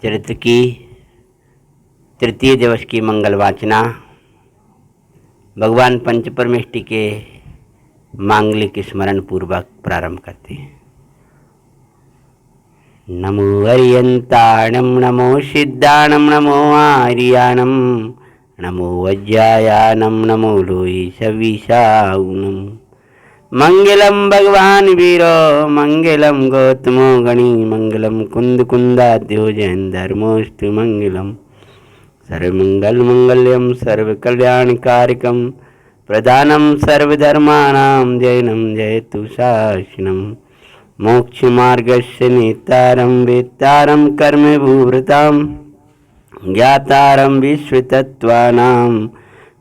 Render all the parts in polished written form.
चरित्र की तृतीय दिवस की मंगल वाचना भगवान पंचपरमेष्टि के मांगलिक स्मरण पूर्वक प्रारंभ करते हैं। नमो अरियंताणं नमो सिद्धाणं नमो आर्याणं नमो वज्रायाणं नमो लोहिषविषाणं मंगलम भगवान वीरो मंगलम गौतमो गणी मंगलम कुंद कुंदाद्यो जैन धर्मोस्तु मंगलम सर्वमंगल मंगल्यम सर्वकल्याणकारकम प्रधानम सर्वधर्माणां जैनम जयतु शासनम मोक्षमार्गस्य नेतारं वेत्तारं कर्मभूभृतां ज्ञातारं विश्वतत्त्वानां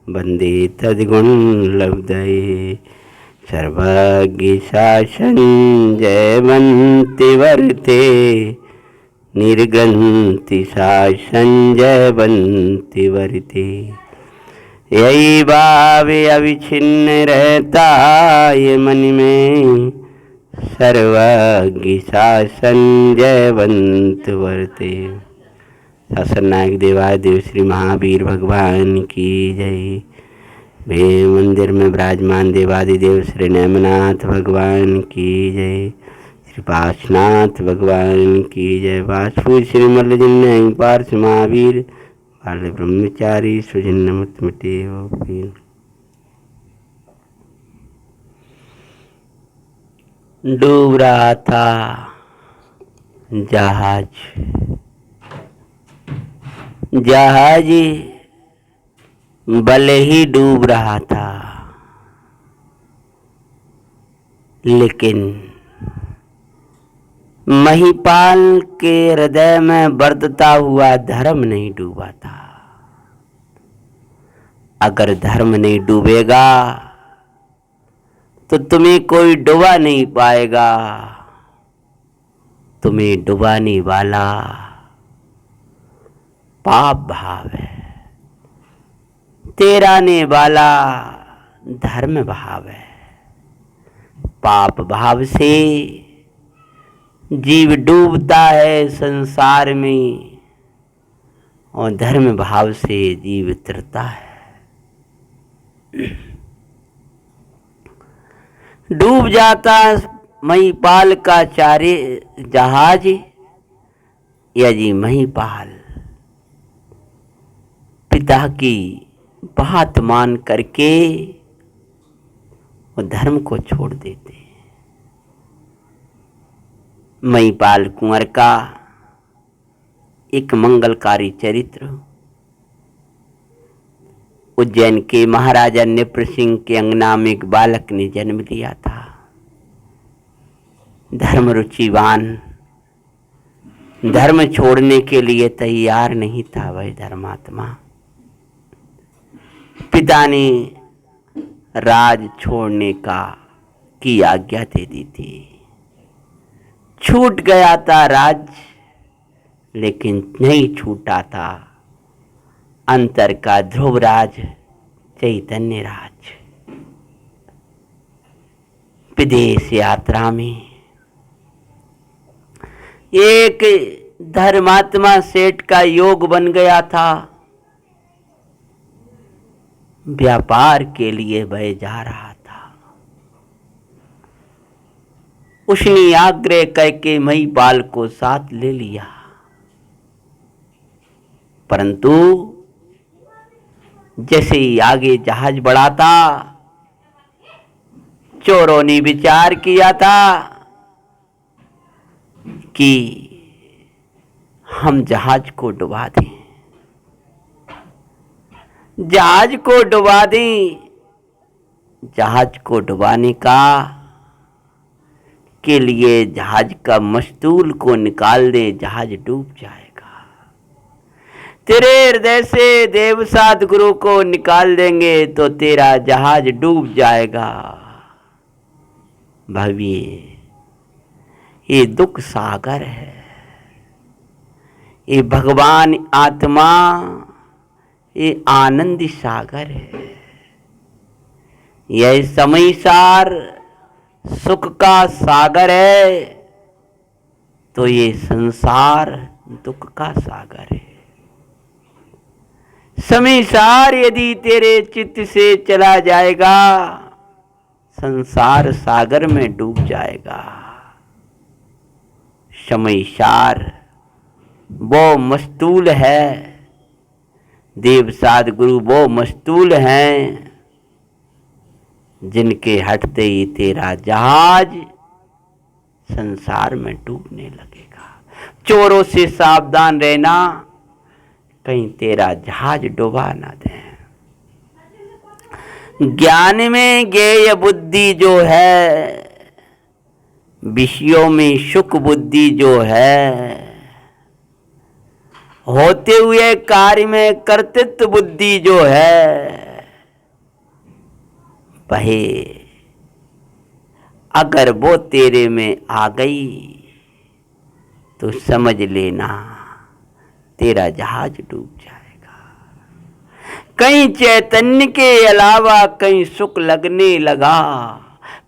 वन्दे तद्गुणलब्धये सर्वज्ञ शासन जयवन्ति वर्ते निर्ग्रन्थि शासन जयवन्ति वर्ते यही भावे अविच्छिन्न रहता ये मन में सर्वज्ञ शासन जयवंत वर्ते। शासन नायक देवादेव श्री महावीर भगवान की जय। वे मंदिर में विराजमान देवादिदेव श्री नेमनाथ भगवान की जय। श्री पार्श्वनाथ भगवान की जय। वासु श्री मल्लजिन्न पार्श्व महावीर बाल ब्रह्मचारी सुजिन्न मत मिटे पीर। डूब रहा था जहाज, जहाज भले ही डूब रहा था, लेकिन महिपाल के हृदय में बरतता हुआ धर्म नहीं डूबा था। अगर धर्म नहीं डूबेगा तो तुम्हें कोई डुबा नहीं पाएगा। तुम्हें डुबाने वाला पाप भाव है, तैराने वाला धर्म भाव है। पाप भाव से जीव डूबता है संसार में और धर्म भाव से जीव तरता है। डूब जाता महिपाल का चारे जहाज, यदि महिपाल पिता की बात मान करके वो धर्म को छोड़ देते। महिपाल कुंवर का एक मंगलकारी चरित्र उज्जैन के महाराजा नृप सिंह के अंगना में एक बालक ने जन्म लिया था। धर्म रुचिवान, धर्म छोड़ने के लिए तैयार नहीं था वह धर्मात्मा। पिता ने राज छोड़ने की आज्ञा दे दी थी। छूट गया था राज, लेकिन नहीं छूटा था अंतर का ध्रुवराज चैतन्य राज। विदेश यात्रा में एक धर्मात्मा सेठ का योग बन गया था। व्यापार के लिए वह जा रहा था। उसने आग्रह करके महिपाल को साथ ले लिया, परंतु जैसे ही आगे जहाज बढ़ा था, चोरों ने विचार किया था कि हम जहाज को डुबा दें। जहाज को डुबा दें। जहाज को डुबाने के लिए जहाज का मस्तूल को निकाल दे, जहाज डूब जाएगा। तेरे हृदय से देव सद्गुरु को निकाल देंगे तो तेरा जहाज डूब जाएगा। भाविए, ये दुख सागर है। ये भगवान आत्मा, ये आनंद सागर है। यह समय सार सुख का सागर है, तो ये संसार दुख का सागर है। संसार यदि तेरे चित्त से चला जाएगा, संसार सागर में डूब जाएगा। संसार वो मस्तूल है, देव साध गुरु वो मस्तूल हैं, जिनके हटते ही तेरा जहाज संसार में डूबने लगेगा। चोरों से सावधान रहना, कहीं तेरा जहाज डुबा ना दे। ज्ञान में ज्ञेय बुद्धि जो है, विषयों में सुख बुद्धि जो है, होते हुए कार्य में कर्तृत्व बुद्धि जो है, वही अगर वो तेरे में आ गई तो समझ लेना तेरा जहाज डूब जाएगा। कहीं चैतन्य के अलावा कहीं सुख लगने लगा,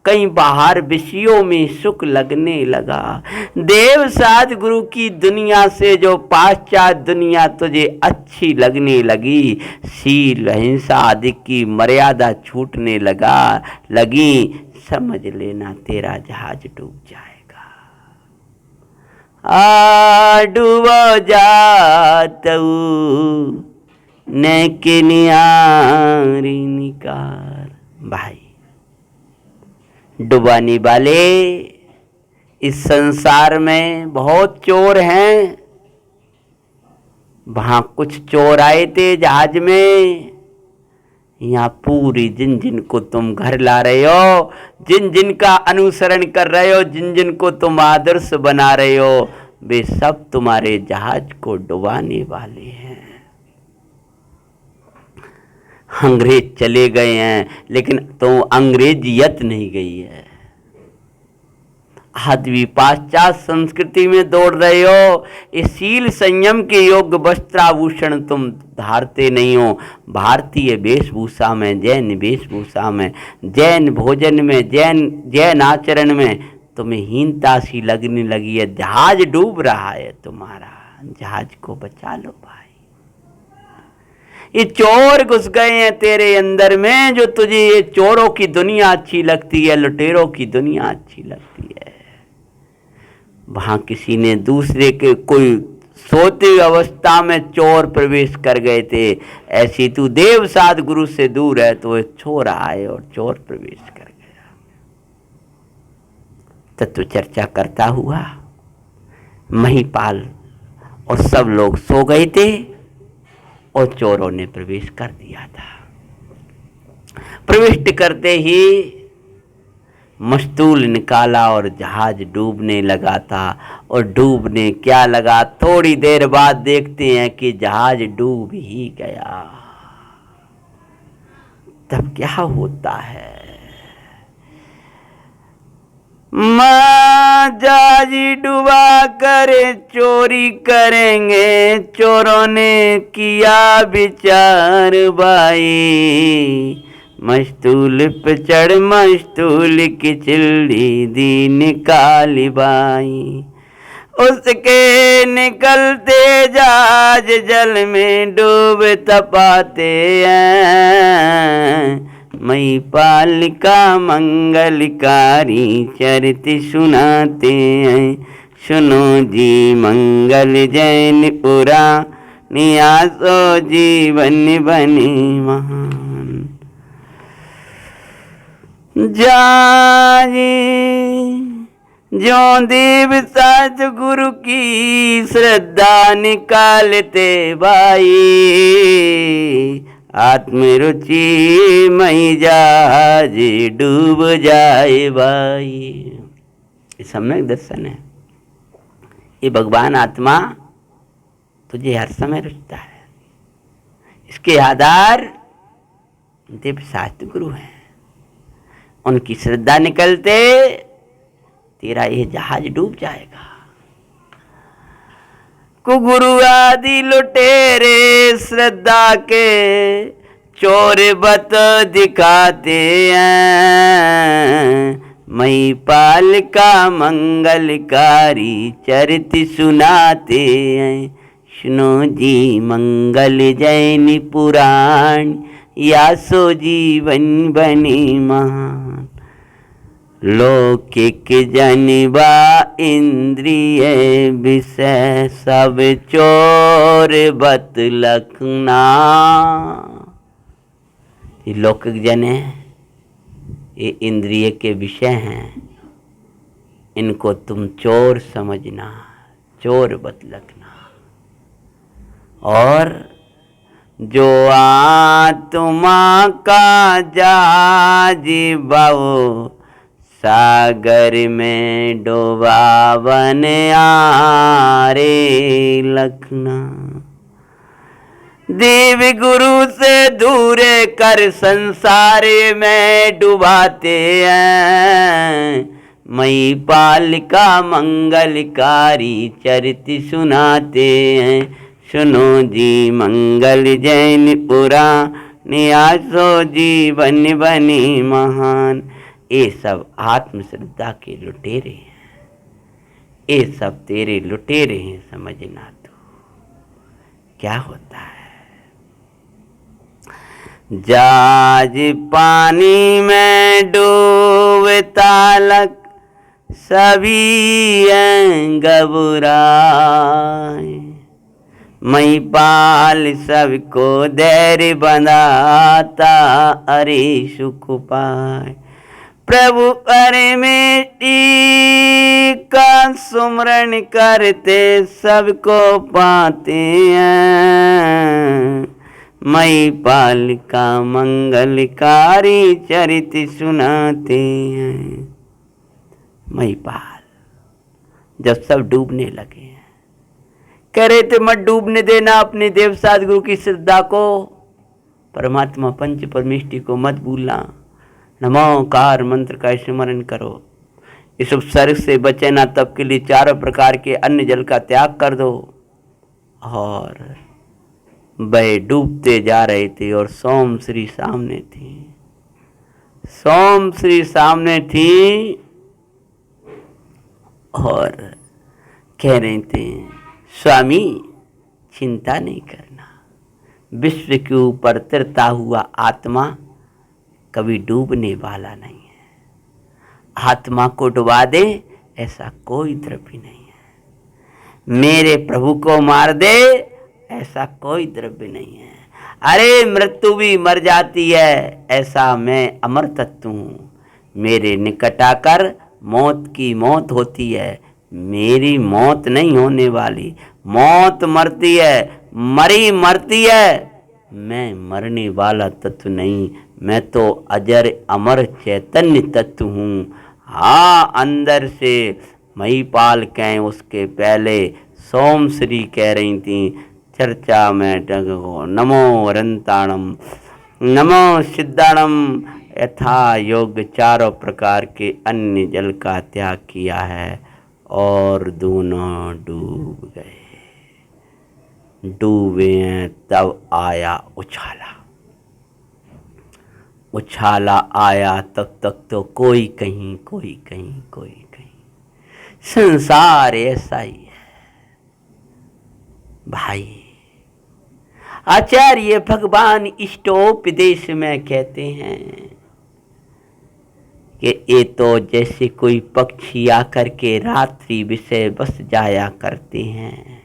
कहीं बाहर विषयों में सुख लगने लगा। देव साध गुरु की दुनिया से जो पाश्चात्य दुनिया तुझे अच्छी लगने लगी, शील अहिंसा आदि की मर्यादा छूटने लगी, समझ लेना तेरा जहाज डूब जाएगा। डूबो जातऊ न के नियारी निकार। भाई, डुबाने वाले इस संसार में बहुत चोर हैं। वहां कुछ चोर आए थे जहाज में, यहाँ पूरी जिन जिन को तुम घर ला रहे हो, जिन जिन का अनुसरण कर रहे हो, जिन जिन को तुम आदर्श बना रहे हो, वे सब तुम्हारे जहाज को डुबाने वाले हैं। अंग्रेज चले गए हैं, लेकिन तो अंग्रेजियत नहीं गई है। आदमी पाश्चात्य संस्कृति में दौड़ रहे हो, इस शील संयम के योग्य वस्त्राभूषण तुम धारते नहीं हो। भारतीय वेशभूषा में, जैन वेशभूषा में, जैन भोजन में, जैन आचरण में तुम्हें हीनता सी लगने लगी है। जहाज डूब रहा है तुम्हारा, जहाज को बचा लो भाई। ये चोर घुस गए हैं तेरे अंदर में, जो तुझे ये चोरों की दुनिया अच्छी लगती है, लुटेरों की दुनिया अच्छी लगती है। वहां किसी ने दूसरे के कोई सोती अवस्था में चोर प्रवेश कर गए थे, ऐसी तू देव साध गुरु से दूर है तो एक चोर आए और चोर प्रवेश कर गया। तत्व चर्चा करता हुआ महिपाल और सब लोग सो गए थे और चोरों ने प्रवेश कर दिया था। प्रविष्ट करते ही मस्तूल निकाला और जहाज डूबने लगा था। और डूबने क्या लगा, थोड़ी देर बाद देखते हैं कि जहाज डूब ही गया। तब क्या होता है, मां जहाज डूबा करे चोरी करेंगे, चोरों ने किया विचार भाई। मस्तूल पे चढ़ मस्तूल की चिल्ली दी निकाली बाई। उसके निकलते जहाज जल में डूब तपाते हैं। महिपाल का मंगलकारी चरित सुनाते हैं। सुनो जी मंगल जैन पुरा नियासो जीवन बने महान। जाए जो देव साध गुरु की श्रद्धा निकालते भाई। आत्मरुचि मई जहाज डूब जाए भाई। ये सम्यक दर्शन है। ये भगवान आत्मा तुझे हर समय रुचता है। इसके आधार देव शास्त्र गुरु हैं। उनकी श्रद्धा निकलते तेरा ये जहाज डूब जाएगा। गुरु आदि लुटेरे श्रद्धा के चोर बत दिखाते हैं। महिपाल का मंगलकारी चरित सुनाते हैं। सुनो जी मंगल जैन पुराण, यासो जीवन बनी महान। लौकिक जनिबा इंद्रिय विषय, सब चोर बत लखना। ये लौकिक जन है, ये इंद्रिय के विषय हैं, इनको तुम चोर समझना, चोर बत लखना। और जो आत्मा का जहाज बाओ, सागर में डुबावन आरे लखना। देव गुरु से दूर कर संसार में डुबाते हैं। महिपाल का मंगलकारी चरित सुनाते हैं। सुनो जी मंगल जैन पुराण, आसो जीवन बनी महान। ये सब आत्मश्रद्धा के लुटेरे हैं, ये सब तेरे लुटेरे हैं, समझना तू क्या होता है। जहाज पानी में डूबता लग, सभी घबराए। महिपाल सबको धैर्य बंधाता, अरे सुख पाए। प्रभु अरे मेरी का सुमरण करते, सबको पाते हैं। महिपाल का मंगलकारी चरित सुनाते हैं। महिपाल जब सब डूबने लगे हैं, कह रहे थे मत डूबने देना अपने देव सद्गुरु की श्रद्धा को, परमात्मा पंच परमेष्टि को मत भूलना, नमोकार मंत्र का स्मरण करो, इस उपसर्ग से बचे ना तब के लिए चारों प्रकार के अन्य जल का त्याग कर दो। और वह डूबते जा रहे थे और सोम श्री सामने थी, सोम श्री सामने थी और कह रहे थे स्वामी चिंता नहीं करना, विश्व के ऊपर तैरता हुआ आत्मा कभी डूबने वाला नहीं है। आत्मा को डुबा दे ऐसा कोई द्रव्य नहीं है, मेरे प्रभु को मार दे ऐसा कोई द्रव्य नहीं है। अरे मृत्यु भी मर जाती है, ऐसा मैं अमर तत्व हूँ, मेरे निकट आकर मौत की मौत होती है, मेरी मौत नहीं होने वाली। मौत मरती है, मरी मरती है, मैं मरने वाला तत्व नहीं, मैं तो अजर अमर चैतन्य तत्व हूँ। हाँ अंदर से महिपाल कहें उसके पहले सोम श्री कह रही थी चर्चा में डगो, नमो वरंताणम नमो सिद्धाणम यथा योग चारों प्रकार के अन्य जल का त्याग किया है और दोनों डूब गए। डूबे हैं तब आया उछाला, उछाला आया तब तक तो कोई कहीं कोई कहीं कोई कहीं। संसार ऐसा ही है भाई। आचार्य भगवान इष्टोपदेश में कहते हैं कि ये तो जैसे कोई पक्षी आकर के रात्रि विषय बस जाया करते हैं,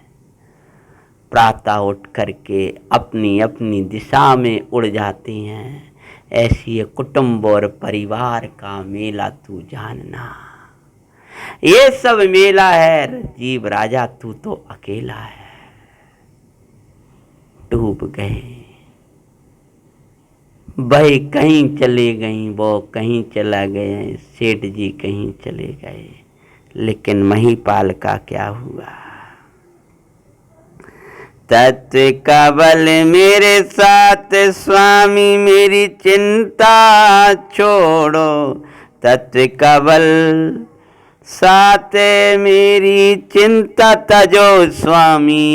प्रातः उठ करके अपनी अपनी दिशा में उड़ जाते हैं, ऐसी ये कुटुंब और परिवार का मेला तू जानना। ये सब मेला है, जीव राजा तू तो अकेला है। डूब गए, भाई कहीं चले गई, वो कहीं चला गए, सेठ जी कहीं चले गए, लेकिन महिपाल का क्या हुआ। तत्व का बल मेरे साथ स्वामी मेरी चिंता छोड़ो, तत्व का बल साथ मेरी चिंता तजो स्वामी,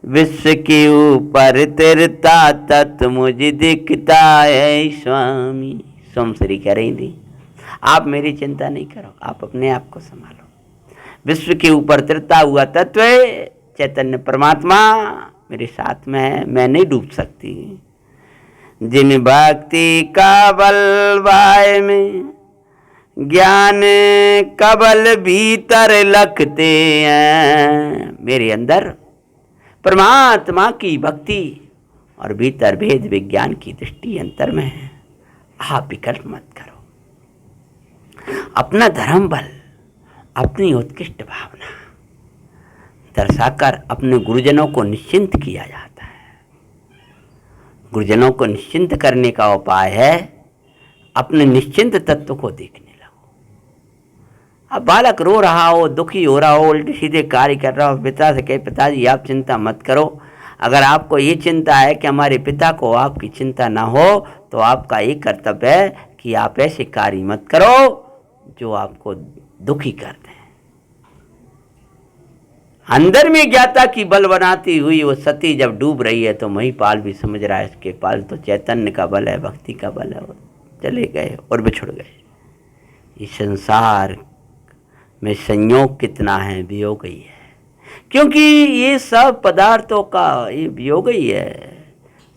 विश्व के ऊपर तैरता तत्व मुझे दिखता है स्वामी। सोम श्री कह रही थी आप मेरी चिंता नहीं करो, आप अपने आप को संभालो। विश्व के ऊपर तैरता हुआ तत्व है चैतन्य परमात्मा मेरे साथ में है, मैं नहीं डूब सकती। जिन भक्ति का बल बाय में ज्ञान कबल भीतर लखते हैं, मेरे अंदर परमात्मा की भक्ति और भीतर भेद विज्ञान की दृष्टि अंतर में है। आप विकल्प मत करो। अपना धर्म बल, अपनी उत्कृष्ट भावना दर्शाकर अपने गुरुजनों को निश्चिंत किया जाता है। गुरुजनों को निश्चिंत करने का उपाय है अपने निश्चिंत तत्व को देखने लगो। अब बालक रो रहा हो, दुखी हो रहा हो, उल्टे सीधे कार्य कर रहा हो, पिता से कहे पिताजी आप चिंता मत करो। अगर आपको ये चिंता है कि हमारे पिता को आपकी चिंता ना हो तो आपका ये कर्तव्य है कि आप ऐसे कार्य मत करो जो आपको दुखी करते हैं। अंदर में ज्ञाता की बल बनाती हुई वो सती जब डूब रही है तो महिपाल भी समझ रहा है इसके पाल तो चैतन्य का बल है, भक्ति का बल है। वो चले गए और बिछुड़ गए। इस संसार में संयोग कितना है, वियोग ही है, क्योंकि ये सब पदार्थों का ये वियोग ही है।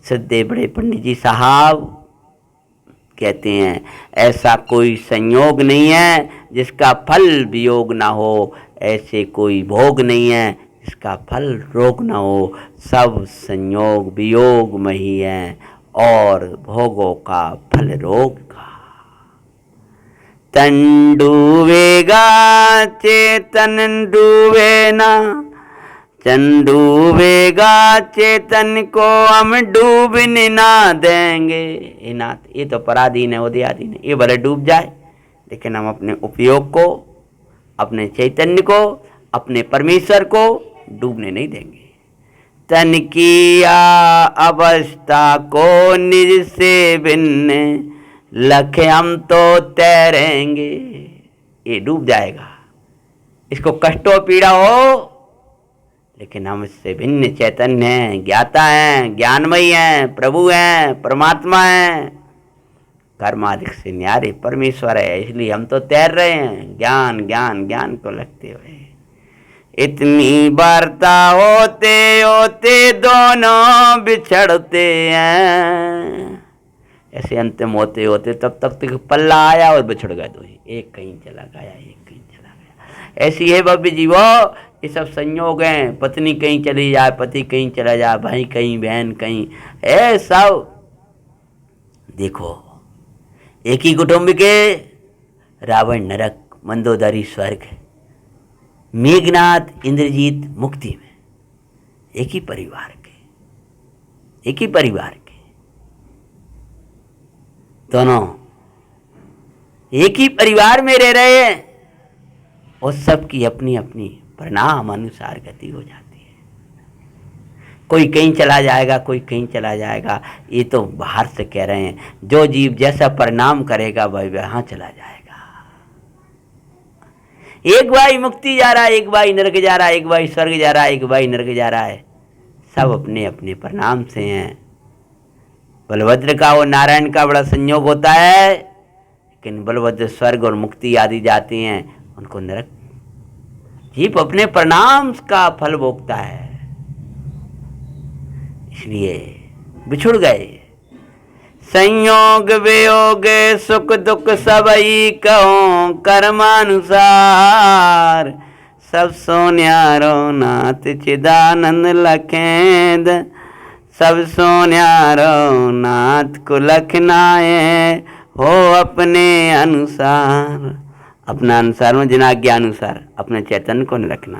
सिद्धे बड़े पंडित जी साहब कहते हैं ऐसा कोई संयोग नहीं है जिसका फल वियोग ना हो, ऐसे कोई भोग नहीं है जिसका फल रोग ना हो। सब संयोग वियोग में ही है और भोगों का फल रोग का। तन डूबेगा चेतन डूबे ना, चन डूबेगा चेतन को हम डूबने ना देंगे। ये नाथ ये तो पराधीन है, उदयाधीन है, ये भले डूब जाए लेकिन हम अपने उपयोग को, अपने चैतन्य को, अपने परमेश्वर को डूबने नहीं देंगे। तन की अवस्था को निज से भिन्न लख हम तो तैरेंगे। ये डूब जाएगा, इसको कष्टों पीड़ा हो, लेकिन हम इससे भिन्न चैतन्य हैं, ज्ञाता हैं, ज्ञानमयी हैं, प्रभु हैं, परमात्मा हैं, कर्माधिक से न्यारे परमेश्वर है, इसलिए हम तो तैर रहे हैं ज्ञान ज्ञान ज्ञान को लगते हुए। इतनी वार्ता होते होते दोनों बिछड़ते हैं। ऐसे अंतिम होते होते तब तक पल्ला आया और बिछड़ गए दो ही, एक कहीं चला गया, एक कहीं चला गया। ऐसी है भव्य जीवो, ये सब संयोग हैं। पत्नी कहीं चली जाए, पति कहीं चला जाए, भाई कहीं, बहन कहीं, ये सब देखो। एक ही कुटुंब के रावण नरक, मंदोदरी स्वर्ग, मेघनाथ इंद्रजीत मुक्ति में, एक ही परिवार के, एक ही परिवार के दोनों एक ही परिवार में रह रहे हैं और सबकी अपनी अपनी परिणाम अनुसार गति हो जाती है। कोई कहीं चला जाएगा, कोई कहीं चला जाएगा, ये तो बाहर से कह रहे हैं। जो जीव जैसा परिणाम करेगा वह वहां चला जाएगा। एक भाई मुक्ति जा रहा है, एक भाई नरक जा रहा है, एक भाई स्वर्ग जा रहा है, एक भाई नरक जा रहा है, सब अपने अपने परिणाम से हैं। बलभद्र का और नारायण का बड़ा संयोग होता है, लेकिन बलभद्र स्वर्ग और मुक्ति आदि जाते हैं, उनको नरक। जीव अपने परिणाम का फल भोगता है, इसलिए बिछुड़ गए। संयोग वियोग सुख दुख सबई कहो कर्मानुसार, सब सो न्यारो नाथ चिदानंद लखेंद, सब सो न्यारो नाथ को लखनाए हो अपने अनुसार। अपना अनुसार में जिनाज्ञा अनुसार अपने चैतन्य को न रखना।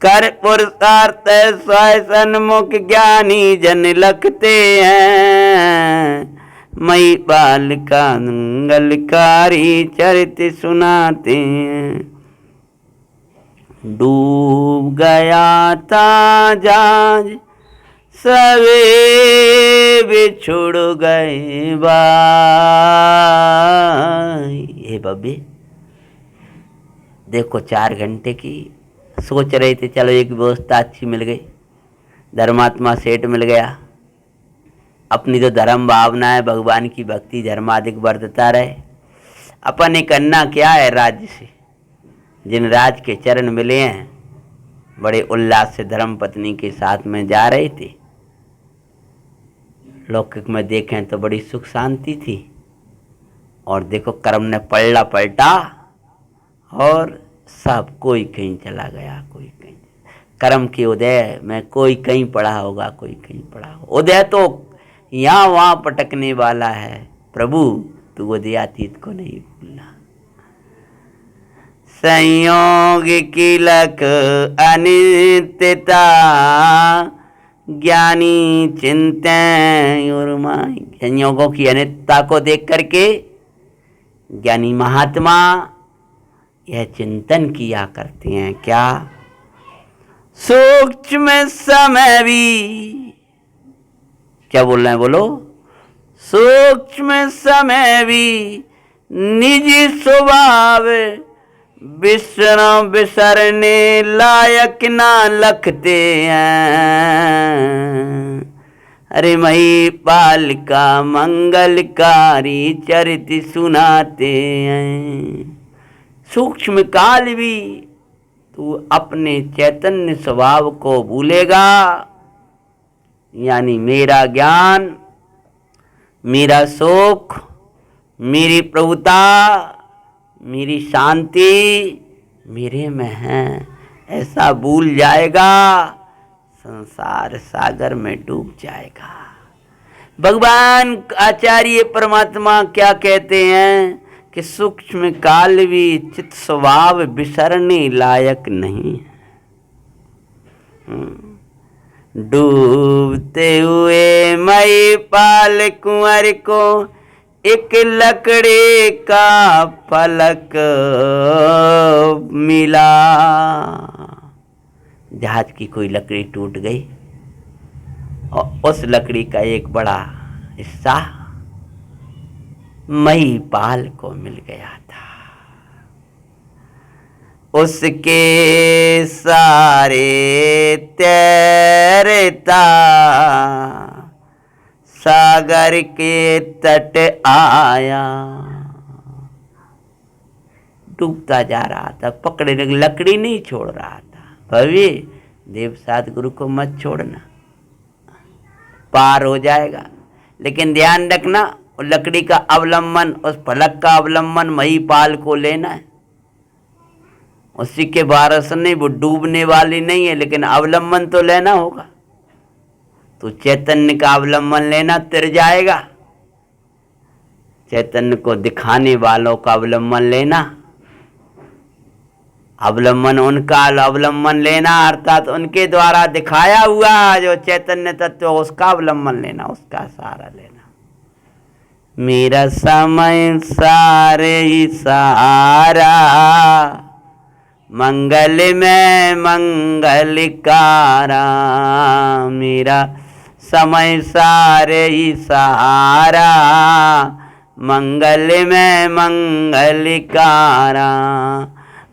कर पुरुषार्थ स्वय सन्मुख ज्ञानी जन लखते हैं, मई बाल का मंगलकारी चरित सुनाते हैं। डूब गया था जहाज सवे बिछुड़ गए बाई। हे बब्बे देखो 4 घंटे की सोच रहे थे, चलो एक व्यवस्था अच्छी मिल गई, धर्मात्मा सेठ मिल गया, अपनी तो धर्म भावना है, भगवान की भक्ति धर्माधिक बरतता रहे। अपन ने करना क्या है राज्य से। जिन राज के चरण मिले हैं, बड़े उल्लास से धर्म पत्नी के साथ में जा रहे थे। लौकिक में देखें तो बड़ी सुख शांति थी, और देखो कर्म ने पलड़ा पलटा और सब कोई कहीं चला गया, कोई कहीं। कर्म के उदय में कोई कहीं पड़ा होगा, कोई कहीं पड़ा होगा। उदय तो यहाँ वहाँ पटकने वाला है, प्रभु तू उदयातीत को नहीं भूलना। संयोग की लख अनित्यता ज्ञानी चिंतन उर्माई। संयोगों की अनित्यता को देख करके ज्ञानी महात्मा यह चिंतन किया करते हैं, क्या सूक्ष्म समय भी, क्या बोल रहे हैं बोलो, सूक्ष्म समय भी निज स्वभाव विश्राम विसरने लायक ना लखते हैं। अरे मही पाल का मंगलकारी चरित सुनाते हैं। सूक्ष्म काल भी तू अपने चैतन्य स्वभाव को भूलेगा, यानी मेरा ज्ञान, मेरा सुख, मेरी प्रभुता, मेरी शांति मेरे में है, ऐसा भूल जाएगा, संसार सागर में डूब जाएगा। भगवान आचार्य परमात्मा क्या कहते हैं कि सूक्ष्म काल भी चित स्वभाव विसरने लायक नहीं है। डूबते हुए मई पाल कुंवर को एक लकड़ी का फलक मिला। जहाज की कोई लकड़ी टूट गई और उस लकड़ी का एक बड़ा हिस्सा महिपाल को मिल गया था। उसके सारे तैरता सागर के तट आया। डूबता जा रहा था, पकड़े लकड़ी नहीं छोड़ रहा था। भव्य देव सद्गुरु को मत छोड़ना, पार हो जाएगा। लेकिन ध्यान रखना, लकड़ी का अवलंबन, उस फलक का अवलंबन महिपाल को लेना है। उसी के वारस नहीं, वो डूबने वाली नहीं है, लेकिन अवलंबन तो लेना होगा। तो चैतन्य का अवलंबन लेना, तिर जाएगा। चैतन्य को दिखाने वालों का अवलंबन लेना, अवलंबन उनका अवलंबन लेना, अर्थात उनके द्वारा दिखाया हुआ जो चैतन्य तत्व उसका अवलंबन लेना, उसका सहारा लेना। मेरा समय सारे ही सहारा, मंगल में मंगलकारा। मेरा समय सारे ही सहारा, मंगल में मंगलकारा।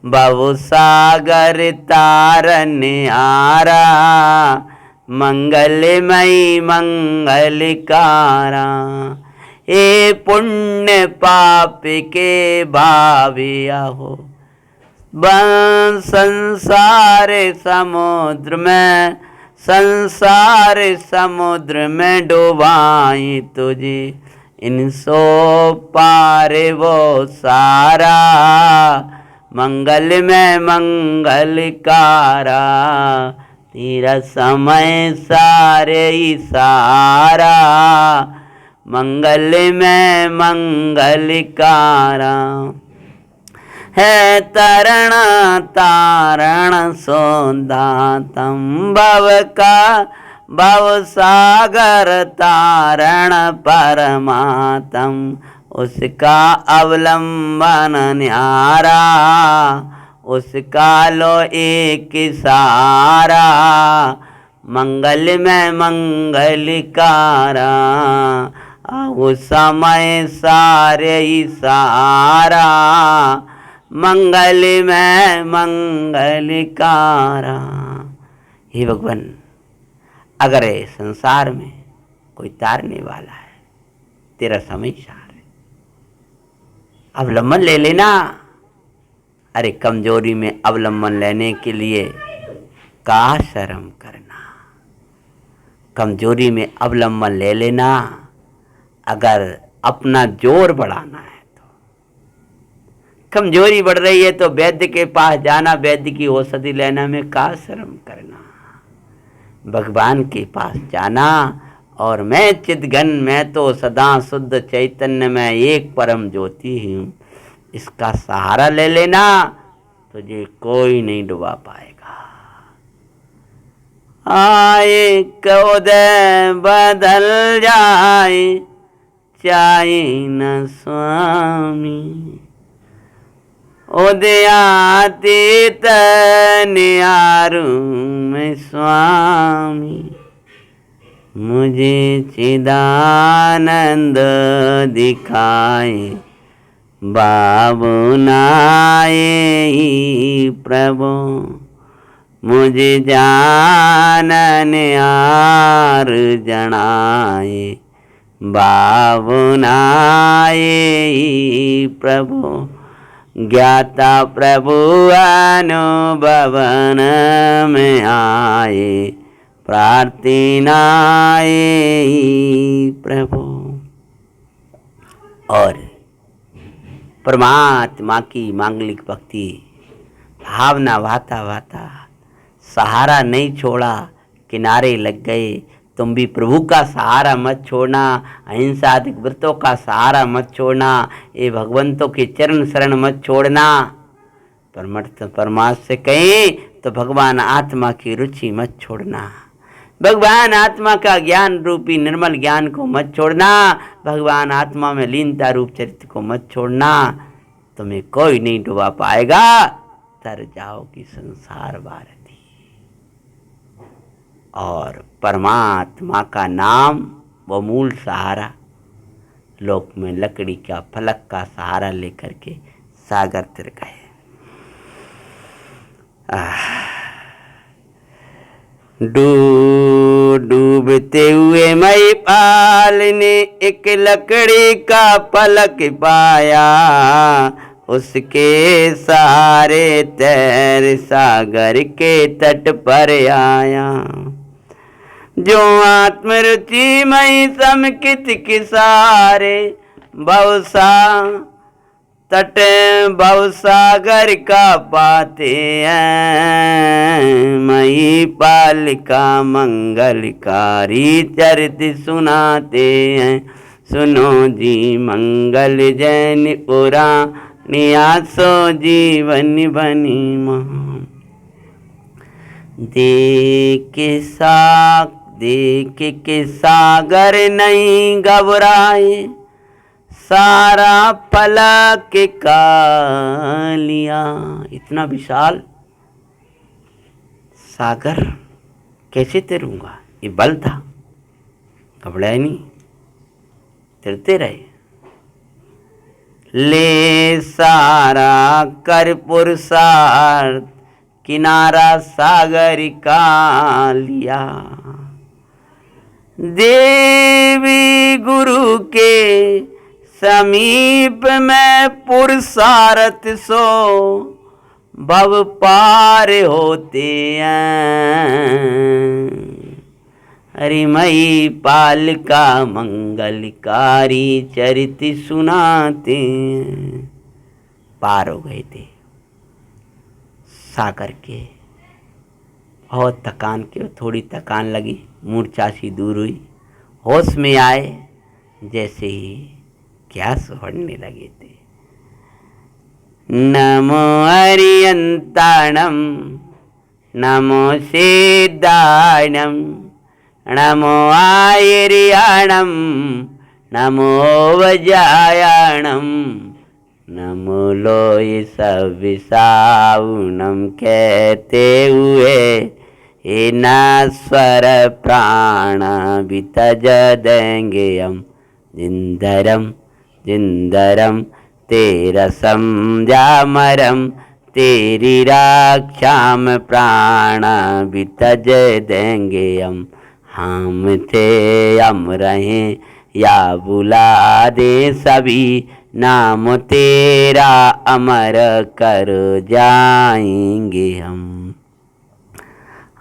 भव सागर तारन आरा, मंगलमयी मंगलकारा। ए पुण्य पाप के भाविया हो, संसार समुद्र में, संसार समुद्र में डुबाई तुझे। इन सो पार वो सारा, मंगल में मंगलकारा। तेरा समय सारे ही सारा, मंगल में मंगलकारा। है तरण तारण सोदातम, भव का भव सागर तारण परमात्म। उसका अवलंबन न्यारा, उसका लो एक सहारा। मंगल में मंगलकारा, वो समय सारे ही सहारा। मंगल में मंगलकारा। हे भगवान, अगर संसार में कोई तारने वाला है, तेरा समय सार है। अवलंबन ले लेना। अरे कमजोरी में अवलंबन लेने के लिए का शर्म करना। कमजोरी में अवलंबन ले लेना। अगर अपना जोर बढ़ाना है तो, कमजोरी बढ़ रही है तो वैद्य के पास जाना, वैद्य की औषधि लेना में का शर्म करना। भगवान के पास जाना और मैं चिद्घन, मैं तो सदा शुद्ध चैतन्य में एक परम ज्योति हूँ, इसका सहारा ले लेना, तुझे कोई नहीं डुबा पाएगा। आए उदय बदल जाए चाहे न स्वामी, उदयातीत नियारू में स्वामी, मुझे चिदानंद दिखाए बाबू नाये प्रभु, मुझे जानन यार जनाए बाबू नाये प्रभु, ज्ञाता प्रभु अनुभवन में आए प्रार्थनाए प्रभु। और परमात्मा की मांगलिक भक्ति भावना वाता वाता सहारा नहीं छोड़ा, किनारे लग गए। तुम भी प्रभु का सहारा मत छोड़ना, अहिंसादिक व्रतों का सहारा मत छोड़ना, ये भगवंतों के चरण शरण मत छोड़ना। परमात्मा से कहें तो भगवान आत्मा की रुचि मत छोड़ना, भगवान आत्मा का ज्ञान रूपी निर्मल ज्ञान को मत छोड़ना, भगवान आत्मा में लीनता रूप चरित्र को मत छोड़ना। तुम्हें कोई नहीं डुबा पाएगा, तर जाओगी संसार भारती। और परमात्मा का नाम वो मूल सहारा, लोक में लकड़ी का फलक का सहारा लेकर के सागर तिर गए। डूबते हुए मई पाल ने एक लकड़ी का फलक पाया, उसके सहारे तैर सागर के तट पर आया। जो आत्मरुचि मई समकित किसारे, बहुसा तट बहुसागर का पाते हैं, मई पालिका मंगलकारी चरित सुनाते हैं। सुनो जी मंगल जैन पुराणिया, सो जीवन बनी महा। देख के सागर नहीं घबराए, सारा फलक का लिया। इतना विशाल सागर कैसे तैरूंगा, ये बल था, घबराए नहीं, तैरते रहे। ले सारा कर पुरुषार्थ, किनारा सागर का लिया। देवी गुरु के समीप में पुरुषार्थ, सो भव पार होते हैं। हरिमयी पालिका मंगलकारी चरित सुनाते हैं। पार हो गए थे सागर के, बहुत थकान के, थोड़ी थकान लगी, मूर्छा सी दूर हुई, होश में आए, जैसे ही क्या सोहरने लगे थे। नमो हरियंताणम, नमो सिद्धाणम, नमो आयर्याणम, नमो वजायाणम, नमो लोय सविसाउनम। कहते हुए हे नास्वर प्राण भी तज देंगे हम, जिंदरम जिंदरम तेरा समझा मरम, तेरी रक्षा में प्राण भी तज देंगे हम थे हम रहें या बुला दे सभी, नाम तेरा अमर कर जाएंगे हम।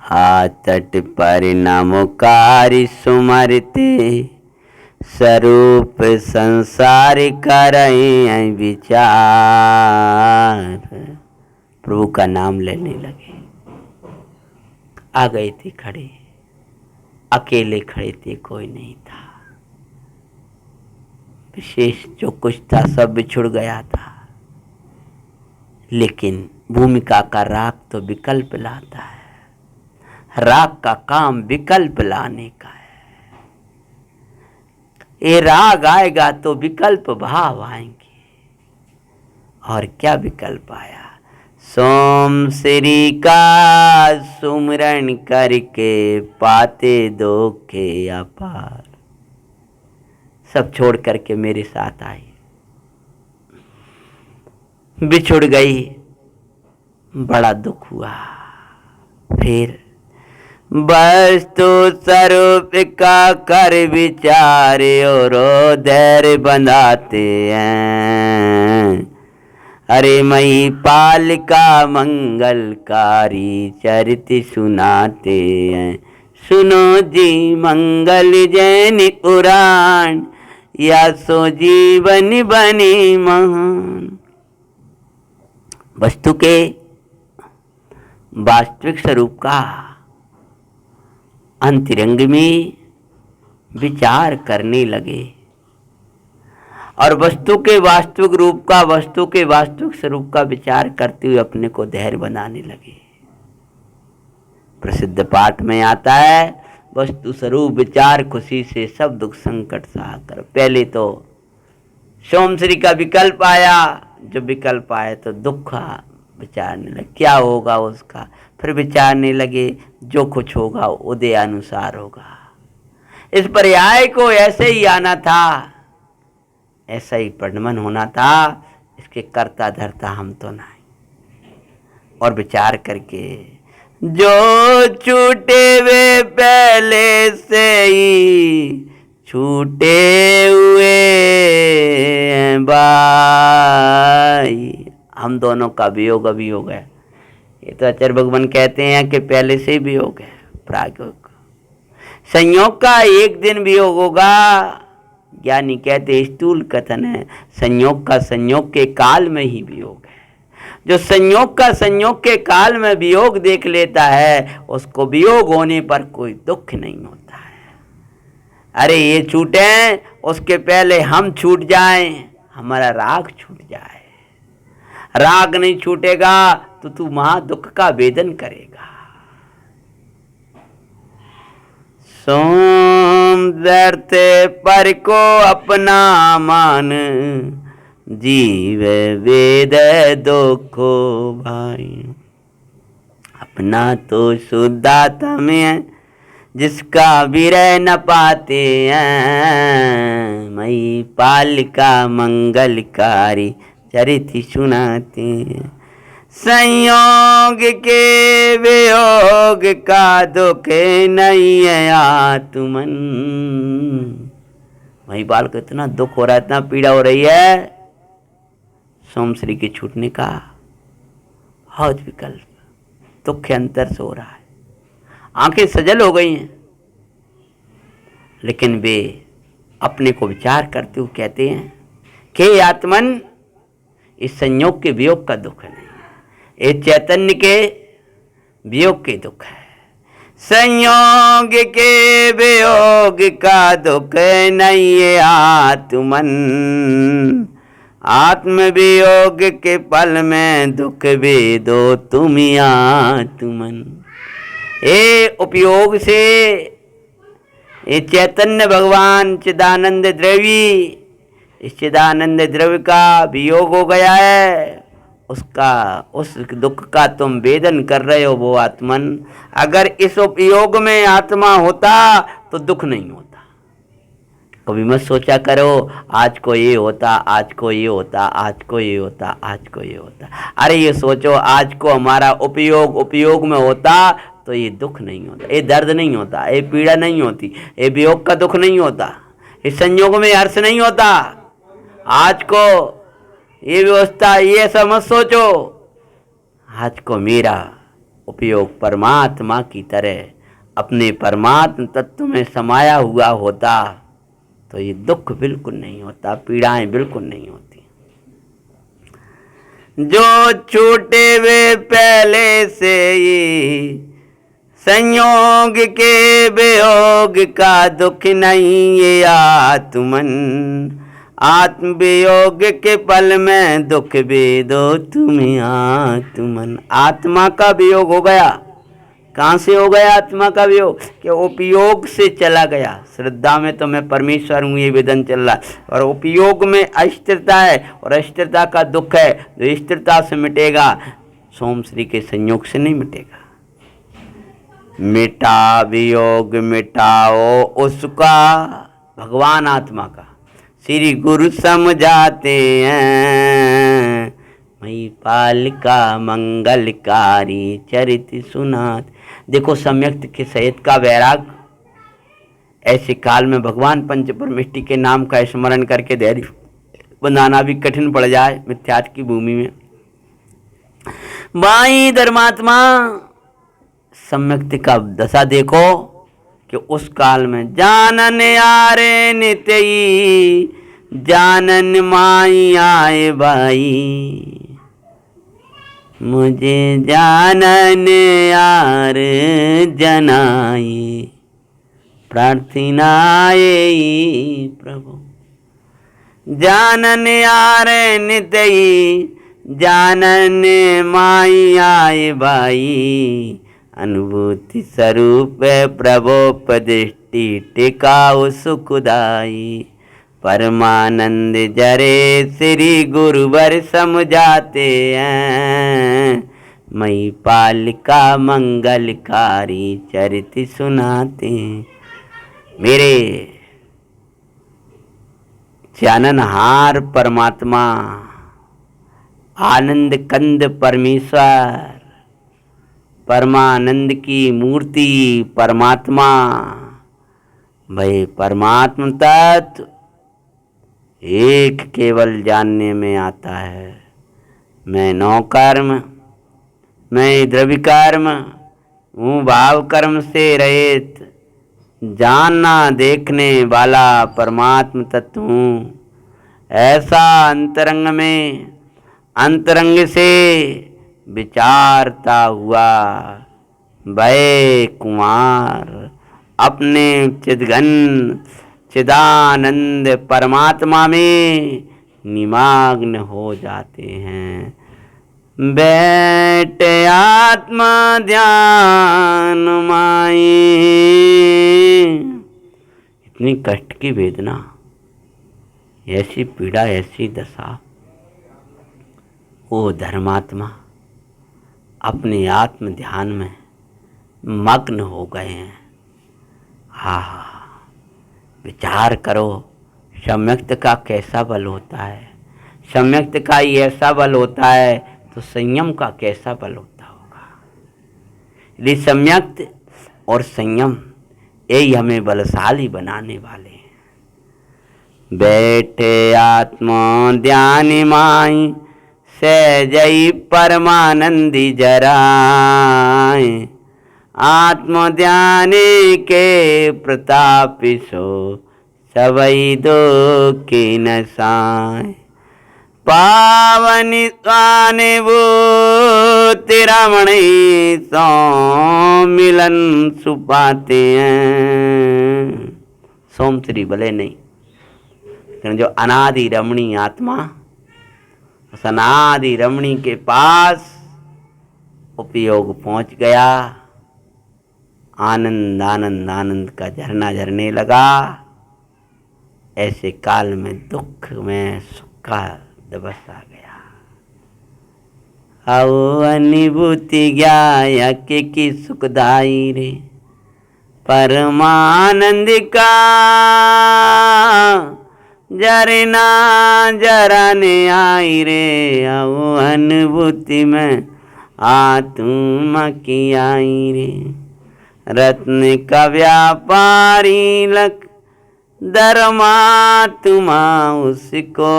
हाथट पर नमोकारी सुमरते, स्वरूप संसार करें विचार। प्रभु का नाम लेने लगे। आ गए थे खड़े, अकेले खड़े थे, कोई नहीं था। विशेष जो कुछ था सब बिछुड़ गया था। लेकिन भूमिका का राग तो विकल्प लाता है। राग का काम विकल्प लाने का है। ये राग आएगा तो विकल्प भाव आएंगे। और क्या विकल्प आया? सोम श्री का सुमरण करके पाते धोखे अपार। सब छोड़ करके मेरे साथ आई। बिछुड़ गई, बड़ा दुख हुआ। फिर वस्तु स्वरूप का कर विचार और धैर्य बंधाते हैं। अरे मई पाल का मंगलकारी चरित्र सुनाते हैं। सुनो जी मंगल जैन पुराण, या सो जीवन बने महान। वस्तु के वास्तविक स्वरूप का अंतरंग में विचार करने लगे और वस्तु के वास्तविक रूप का, वस्तु के वास्तविक स्वरूप का विचार करते हुए अपने को धैर्य बनाने लगे। प्रसिद्ध पाठ में आता है, वस्तु स्वरूप विचार खुशी से सब दुख संकट सहा कर। पहले तो सोमश्री का विकल्प आया, जब विकल्प आया तो दुख विचारने लगे, क्या होगा उसका। फिर विचारने लगे, जो कुछ होगा उदय अनुसार होगा। इस पर्याय को ऐसे ही आना था, ऐसा ही परिणमन होना था। इसके कर्ता धर्ता हम तो नहीं। और विचार करके जो छूटे वे पहले से ही छूटे हुए भाई। हम दोनों का वियोग अभी हो गया। ये तो आचार्य भगवान कहते हैं कि पहले से ही वियोग है। प्रायोग संयोग का एक दिन वियोग होगा। ज्ञानी कहते स्थूल कथन है, संयोग का संयोग के काल में ही वियोग है। जो संयोग का संयोग के काल में वियोग देख लेता है, उसको वियोग होने पर कोई दुख नहीं होता है। अरे ये छूटे, उसके पहले हम छूट जाएं, हमारा राग छूट जाए। राग नहीं छूटेगा तो तू महा दुख का वेदन करेगा। सोम धरते पर को अपना मान, जीव वेद दुखो भाई। अपना तो शुद्धात्मा में है, जिसका विरह न पाते हैं। मई पाल का मंगलकारी चरित्र सुनाते हैं। संयोग के वियोग का दुख नहीं है आत्मन। वही बाल को इतना दुख हो रहा है, इतना पीड़ा हो रही है सोमश्री के छूटने का। बहुत विकल्प दुख के अंतर से हो रहा है। आंखें सजल हो गई हैं, लेकिन वे अपने को विचार करते हुए कहते हैं कि आत्मन, इस संयोग के वियोग का दुख नहीं, ये चैतन्य के वियोग के दुख है। संयोग के वियोग का दुख नहीं है आत्मन। आत्म वियोग के पल में दुख भी दो तुम आत्मन। ये उपयोग से ये चैतन्य भगवान चिदानंद द्रव्य, इस चिदानंद द्रव्य का वियोग हो गया है। उसका, उस दुख का तुम वेदन कर रहे हो वो आत्मन। अगर इस उपयोग में आत्मा होता तो दुख नहीं होता। कभी मत सोचा करो आज को ये होता, आज को ये होता, आज को ये होता, आज को ये होता। अरे ये सोचो आज को हमारा उपयोग में होता तो ये दुख नहीं होता, ये दर्द नहीं होता, ये पीड़ा नहीं होती, ये वियोग का दुख नहीं होता, इस संयोग में हर्ष नहीं होता। आज को ये व्यवस्था, ये समझ सोचो, आज को मेरा उपयोग परमात्मा की तरह अपने परमात्म तत्व में समाया हुआ होता तो ये दुख बिल्कुल नहीं होता, पीड़ाएं बिल्कुल नहीं होती। जो छूटे वे पहले से ही, संयोग के वियोग का दुख नहीं ये आत्मन, आत्म वियोग के पल में दुख वेदो तुम्हें आत्मन। आत्मा का वियोग हो गया, कहाँ से हो गया आत्मा का वियोग? कि उपयोग से चला गया। श्रद्धा में तो मैं परमेश्वर हूँ ये वेदन चल रहा है, और उपयोग में अस्थिरता है, और अस्थिरता का दुख है। जो स्थिरता से मिटेगा, सोम श्री के संयोग से नहीं मिटेगा। मिटा वियोग मिटाओ उसका, भगवान आत्मा का श्री गुरु समझाते हैं। मई पालिका मंगलकारी चरित सुनात। देखो सम्यक्त के सहित का वैराग, ऐसे काल में भगवान पंच परमेष्टि के नाम का स्मरण करके धैर्य बनाना भी कठिन पड़ जाए मिथ्यात्व की भूमि में। बाई धर्मात्मा सम्यक्त का दशा देखो कि उस काल में जानन आरे नित्य, जानन माई आए बाई, मुझे जानन यार जनाई, प्रार्थनाए प्रभु। जानन यार नित्य, जानन माई आए बाई, अनुभूति स्वरूप प्रभोपदृष्टि टिकाऊ सुखदाई, परमानंद जरे श्री गुरुवर समझाते हैं। मई पालिका मंगलकारी चरित सुनाते। मेरे चाननहार परमात्मा, आनंद कंद परमेश्वर, परमानंद की मूर्ति परमात्मा, भाई परमात्मा तत्व एक केवल जानने में आता है। मैं नौकर्म, मैं द्रव्य कर्म हूँ, भाव कर्म से रहित जानना देखने वाला परमात्म तत्व हूँ। ऐसा अंतरंग में अंतरंग से विचारता हुआ भय कुमार अपने चिदघन चिदानंद परमात्मा में निमग्न हो जाते हैं। बैठ आत्मा ध्यान माई। इतनी कष्ट की वेदना, ऐसी पीड़ा, ऐसी दशा, वो धर्मात्मा अपने आत्म ध्यान में मग्न हो गए हैं। हाँ, विचार करो सम्यक्त का कैसा बल होता है। सम्यक्त का ही ऐसा बल होता है तो संयम का कैसा बल होता होगा। यदि सम्यक्त और संयम यही हमें बलशाली बनाने वाले हैं। बैठे आत्मा ध्यान माई, सहजई परमानंदी जराए, आत्म ध्यान के प्रताप सो सबई दो के नसाए, पावन स्वाने वो तेरा मणि सो मिलन सुपाते हैं। सोम श्री भले नहीं, लेकिन जो अनादि रमणी आत्मा उस अनादि रमणी के पास उपयोग पहुंच गया। आनंद आनंद आनंद का झरना झरने लगा। ऐसे काल में दुख में सुख का दिवस आ गया। आओ अनुभूति ज्ञाया की सुखदाई रे, परमानंद का जरना जराने आई रे। आओ अनुभूति में आत्मा की आई रे। रत्न का व्यापारी लख धर्मात्मा उसको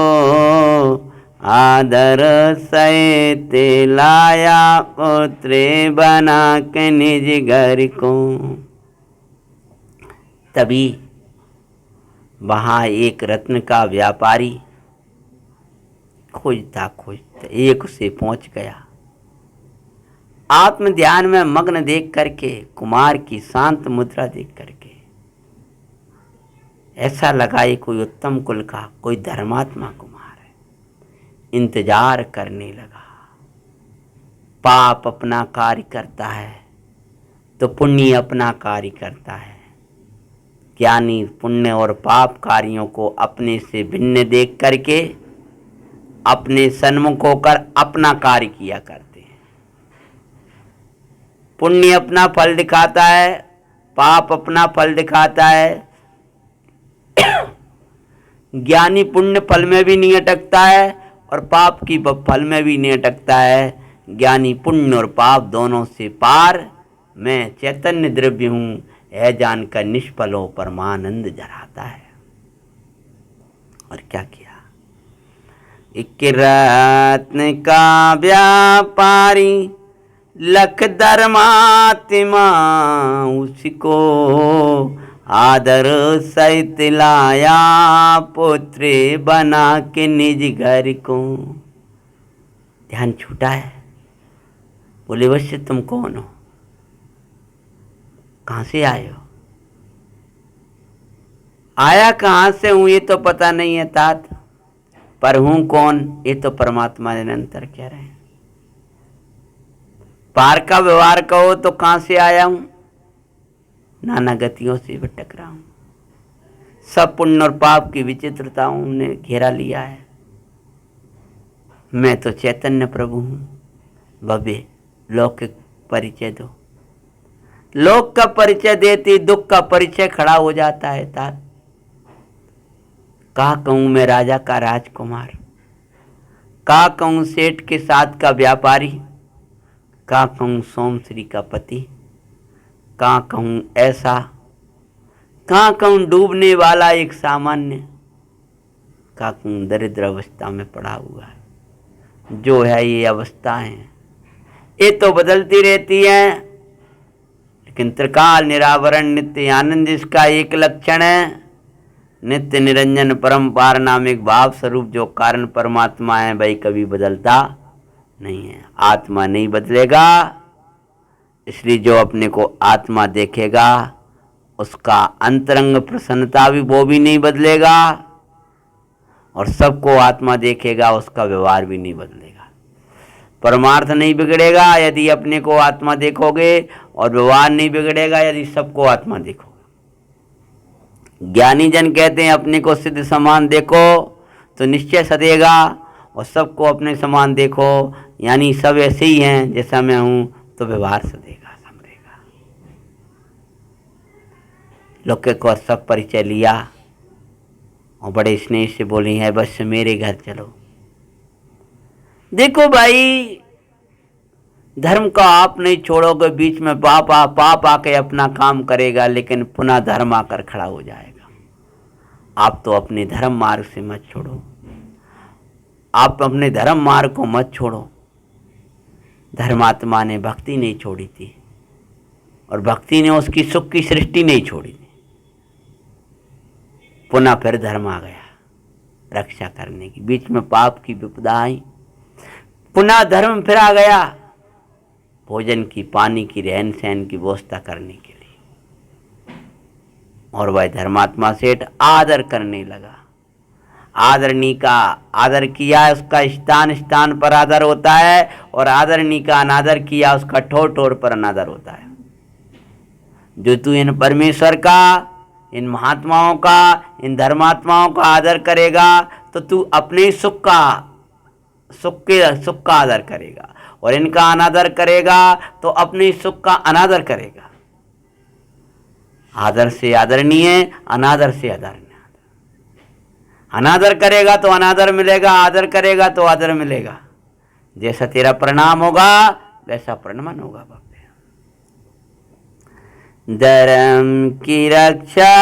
आदर सहित लाया, पुत्र बना के निज घर को। तभी वहाँ एक रत्न का व्यापारी खोजता खोजता एक से पहुंच गया। आत्म ध्यान में मग्न देख करके, कुमार की शांत मुद्रा देख करके ऐसा लगा ये कोई उत्तम कुल का, कोई धर्मात्मा कुमार है। इंतजार करने लगा। पाप अपना कार्य करता है तो पुण्य अपना कार्य करता है। ज्ञानी पुण्य और पाप कार्यों को अपने से भिन्न देख करके अपने सन्मुख होकर अपना कार्य किया करते हैं। पुण्य अपना फल दिखाता है, पाप अपना फल दिखाता है। ज्ञानी पुण्य फल में भी नहीं अटकता है और पाप की फल में भी नहीं अटकता है। ज्ञानी पुण्य और पाप दोनों से पार, मैं चैतन्य द्रव्य हूँ यह जानकर निष्फल हो परमानंद जराता है। और क्या किया? एक रत्न का व्यापारी लख धर्मात्मा उसको आदर सहित लाया, पुत्र बना के निज घर को। ध्यान छूटा है। बोले वैसे तुम कौन हो? कहाँ से आए हो? आया कहाँ से हूं ये तो पता नहीं है तात, पर हूं कौन ये तो परमात्मा निरंतर कह रहे हैं। पार का व्यवहार कहो तो कहाँ से आया हूं? नाना गतियों से भटक रहा हूं। सब पुण्य और पाप की विचित्रताओं ने घेरा लिया है। मैं तो चैतन्य प्रभु हूं। भव्य लौकिक परिचय दो। लोक का परिचय देती दुख का परिचय खड़ा हो जाता है तात। कहा कहूं मैं राजा का राजकुमार, कहा कहूं सेठ के साथ का व्यापारी, कहा कहूं सोमश्री का पति, कहा कहूं ऐसा, कहा कहूं डूबने वाला एक सामान्य, कहा कहूं दरिद्र अवस्था में पड़ा हुआ है। जो है ये अवस्थाएं, ये तो बदलती रहती हैं, लेकिन त्रिकाल निरावरण नित्य आनंद इसका एक लक्षण है। नित्य निरंजन परम पार नामिक भाव स्वरूप जो कारण परमात्मा है भाई कभी बदलता नहीं है। आत्मा नहीं बदलेगा, इसलिए जो अपने को आत्मा देखेगा उसका अंतरंग प्रसन्नता भी वो भी नहीं बदलेगा, और सबको आत्मा देखेगा उसका व्यवहार भी नहीं बदलेगा। परमार्थ नहीं बिगड़ेगा यदि अपने को आत्मा देखोगे, और व्यवहार नहीं बिगड़ेगा यदि सबको आत्मा देखोगे। ज्ञानी जन कहते हैं अपने को सिद्ध समान देखो तो निश्चय सदेगा, और सबको अपने समान देखो यानी सब ऐसे ही हैं जैसा मैं हूं तो व्यवहार सदेगा समझेगा। लौकिक और सब परिचय लिया और बड़े स्नेह से बोली है बस मेरे घर चलो। देखो भाई धर्म का आप नहीं छोड़ोगे, बीच में पाप आके अपना काम करेगा, लेकिन पुनः धर्म आकर खड़ा हो जाएगा। आप तो अपने धर्म मार्ग से मत छोड़ो, आप अपने धर्म मार्ग को मत छोड़ो। धर्मात्मा ने भक्ति नहीं छोड़ी थी, और भक्ति ने उसकी सुख की सृष्टि नहीं छोड़ी थी। पुनः फिर धर्म आ गया रक्षा करने की। बीच में पाप की विपदा आई, पुनः धर्म फिर आ गया भोजन की, पानी की, रहन सहन की व्यवस्था करने के लिए। और वह धर्मात्मा सेठ आदर करने लगा। आदरणीय का आदर किया, उसका स्थान स्थान पर आदर होता है, और आदरणीय का अनादर किया उसका ठोर ठोर पर अनादर होता है। जो तू इन परमेश्वर का, इन महात्माओं का, इन धर्मात्माओं का आदर करेगा तो तू अपने सुख का आदर करेगा, और इनका अनादर करेगा तो अपने सुख का अनादर करेगा। आदर से आदरणीय, अनादर से आदरणीय। अनादर करेगा तो अनादर मिलेगा, आदर करेगा तो आदर मिलेगा। जैसा तेरा प्रणाम होगा वैसा प्रणमन होगा। बापे धर्म की रक्षा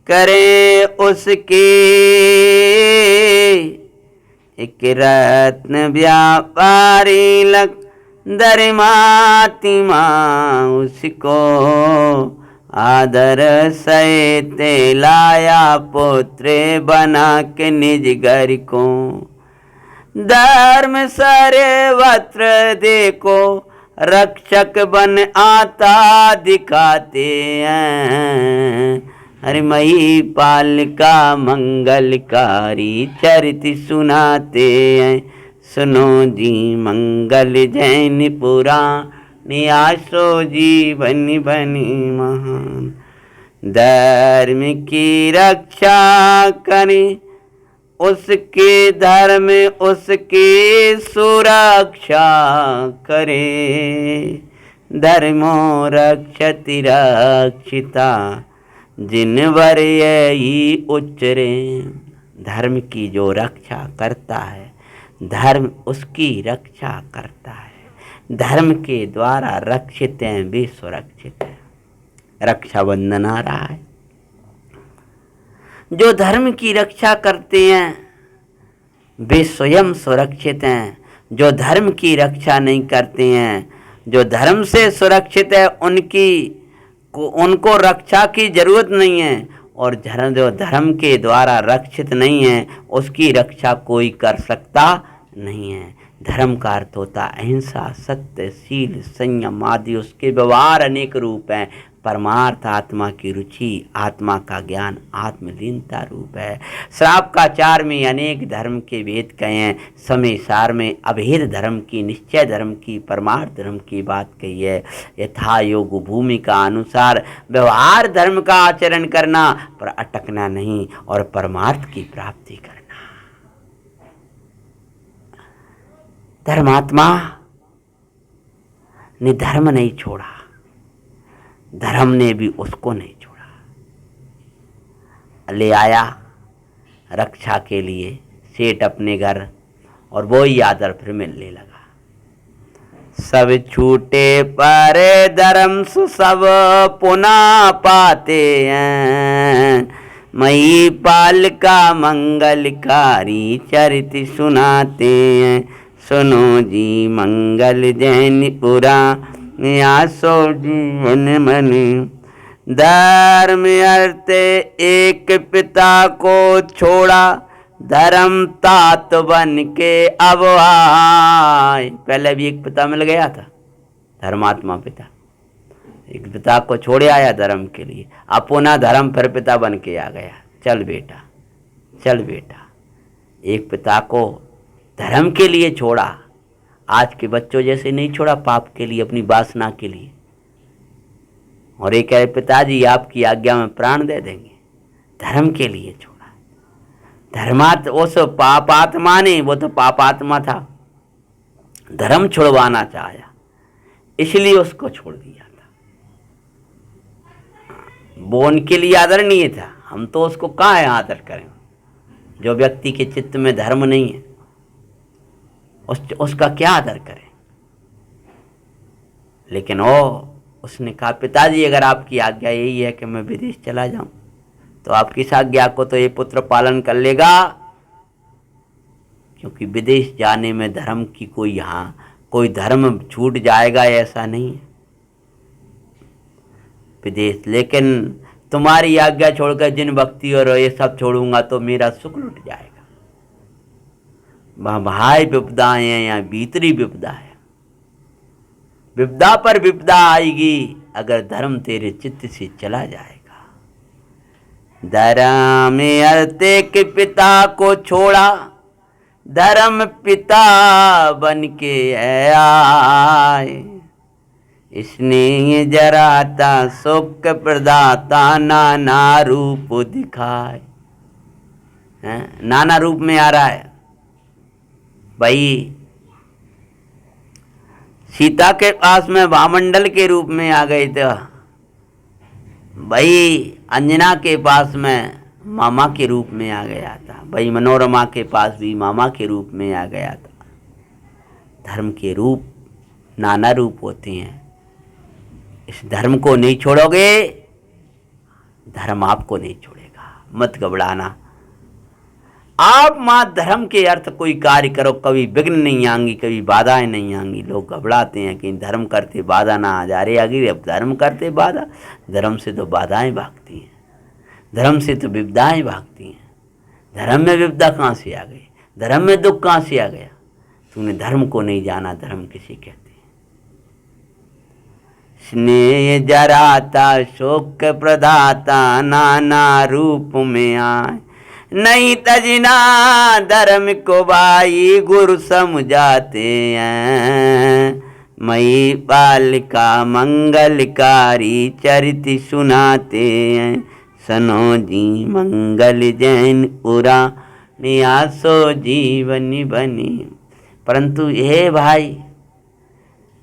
करे उसके एक रत्न व्यापारी लग दरमातिमा उसको आदर सहित लाया पुत्र बना के निज घर को। धर्म सर्वत्र देखो रक्षक बन आता दिखाते हैं। हरि महिपाल का मंगलकारी चरित सुनाते हैं। सुनो जी मंगल जैन पुराण आसो जीवन बनी महान। धर्म की रक्षा करें उसके धर्म उसकी सुरक्षा करे। धर्मो रक्षति रक्षिता जिन वर यही उच्चरे। धर्म की जो रक्षा करता है धर्म उसकी रक्षा करता है। धर्म के द्वारा रक्षित हैं वे सुरक्षित हैं। रक्षाबंधन आ रहा है। जो धर्म की रक्षा करते हैं वे स्वयं सुरक्षित हैं। जो धर्म की रक्षा नहीं करते हैं, जो धर्म से सुरक्षित है उनको रक्षा की जरूरत नहीं है। और जो धर्म के द्वारा रक्षित नहीं है उसकी रक्षा कोई कर सकता नहीं है। धर्म का अर्थ होता अहिंसा, सत्य, शील, संयम आदि। उसके व्यवहार अनेक रूप हैं। परमार्थ आत्मा की रुचि, आत्मा का ज्ञान, आत्मलीनता रूप है। श्रावकाचार में अनेक धर्म के भेद कहे हैं। समय सार में अभेद धर्म की, निश्चय धर्म की, परमार्थ धर्म की बात कही है। यथा योग भूमिका अनुसार व्यवहार धर्म का आचरण करना पर अटकना नहीं और परमार्थ की प्राप्ति करना। धर्मात्मा ने धर्म नहीं छोड़ा, धर्म ने भी उसको नहीं छोड़ा। ले आया रक्षा के लिए सेठ अपने घर और वो ही आदर फिर मिलने लगा। सब छूटे पर धर्म सब पुनः पाते हैं। महिपाल का मंगलकारी चरित सुनाते हैं। सुनो जी मंगल जैन पुराण आसो जीवन मनी। धर्म अर्थ एक पिता को छोड़ा धर्म तात बन के अब आए। पहले भी एक पिता मिल गया था, धर्मात्मा पिता। एक पिता को छोड़े आया धर्म के लिए, अपना धर्म फिर पिता बन के आ गया। चल बेटा, चल बेटा। एक पिता को धर्म के लिए छोड़ा, आज के बच्चों जैसे नहीं छोड़ा पाप के लिए, अपनी वासना के लिए। और एक कहे पिताजी आपकी आज्ञा में प्राण दे देंगे, धर्म के लिए छोड़ा। धर्मात्मा उस पापात्मा ने, वो तो पापात्मा था, धर्म छुड़वाना चाहा इसलिए उसको छोड़ दिया था। वो उनके लिए आदरणीय था, हम तो उसको कहाँ है आदर करें। जो व्यक्ति के चित्त में धर्म नहीं है उसका क्या आदर करें। लेकिन उसने कहा पिताजी अगर आपकी आज्ञा यही है कि मैं विदेश चला जाऊं तो आपकी इस आज्ञा को तो ये पुत्र पालन कर लेगा, क्योंकि विदेश जाने में धर्म की कोई धर्म छूट जाएगा ऐसा नहीं है विदेश। लेकिन तुम्हारी आज्ञा छोड़कर जिन भक्ति और ये सब छोड़ूंगा तो मेरा सुख लुट जाएगा। वहाँ बाह्य विपदाएं हैं या भीतरी विपदा है। विपदा पर विपदा आएगी अगर धर्म तेरे चित्त से चला जाएगा। धर्म अर्थ के पिता को छोड़ा धर्म पिता बन के आए। इसने जराता सुख प्रदाता नाना रूप दिखाए। नाना रूप में आ रहा है भाई। सीता के पास में वामंडल के रूप में आ गए थे भाई। अंजना के पास में मामा के रूप में आ गया था भाई। मनोरमा के पास भी मामा के रूप में आ गया था। धर्म के रूप नाना रूप होते हैं। इस धर्म को नहीं छोड़ोगे धर्म आपको नहीं छोड़ेगा। मत घबराना। आप माँ धर्म के अर्थ कोई कार्य करो, कभी विघ्न नहीं आएंगी, कभी बाधाएं नहीं आएंगी। लोग घबराते हैं कि धर्म करते बाधा ना आ जा रही आगे, अब धर्म करते बाधा, धर्म से तो बाधाएं भागती हैं, धर्म से तो विपदाएं भागती हैं। धर्म में विपदा कहाँ से आ गई, धर्म में दुख कहाँ से आ गया? तूने धर्म को नहीं जाना। धर्म किसे कहते हैं? स्नेह जराता शोक प्रदाता नाना रूप में आए, नहीं तजना धर्म को भाई गुरु समझाते हैं। मई बालिका मंगलकारी चरित सुनाते हैं, सनो जी मंगल जैन पुराण आसो जीवन बनी। परंतु हे भाई,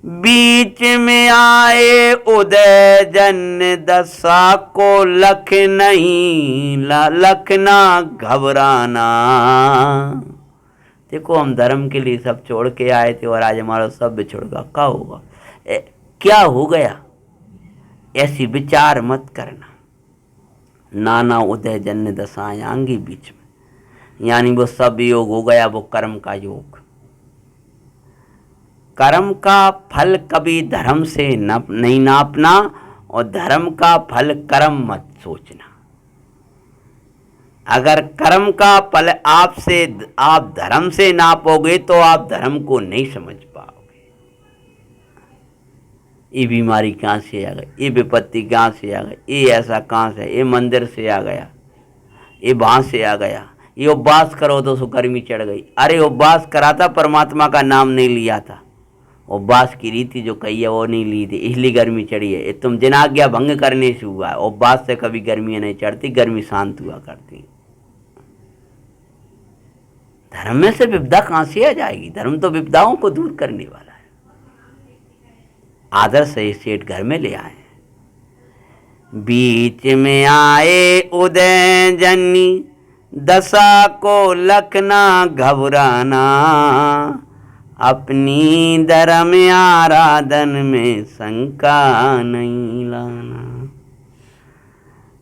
बीच में आए उदय जन दशा को लख नहीं, लख ना घबराना। देखो हम धर्म के लिए सब छोड़ के आए थे और आज हमारा सब बिछड़ गया, क्या होगा, क्या हो गया? ऐसी विचार मत करना। नाना उदय जन दशाएं आएंगी बीच में, यानी वो सब योग हो गया, वो कर्म का योग। कर्म का फल कभी धर्म से नहीं नापना, और धर्म का फल कर्म मत सोचना। अगर कर्म का फल आप धर्म से नापोगे तो आप धर्म को नहीं समझ पाओगे। ये बीमारी कहाँ से आ गई, ये विपत्ति कहाँ से आ गई, ये ऐसा कहाँ से, ये मंदिर से आ गया, ये वहाँ से आ गया, ये उपवास करो तो गर्मी चढ़ गई। अरे उपवास करा था, परमात्मा का नाम नहीं लिया था, उपवास की रीति जो कही है वो नहीं ली थी, इसलिए गर्मी चढ़ी है। तुम जिनाज्ञा भंग करने से हुआ है। उपवास से कभी गर्मी नहीं चढ़ती, गर्मी शांत हुआ करती। धर्म में से विपदा कहाँ से आ जाएगी? धर्म तो विपदाओं को दूर करने वाला है। आदर से सेठ घर में ले आए, बीच में आए उदय जनी दशा को लखना घबराना, अपनी धर्म आराधन में शंका नहीं लाना।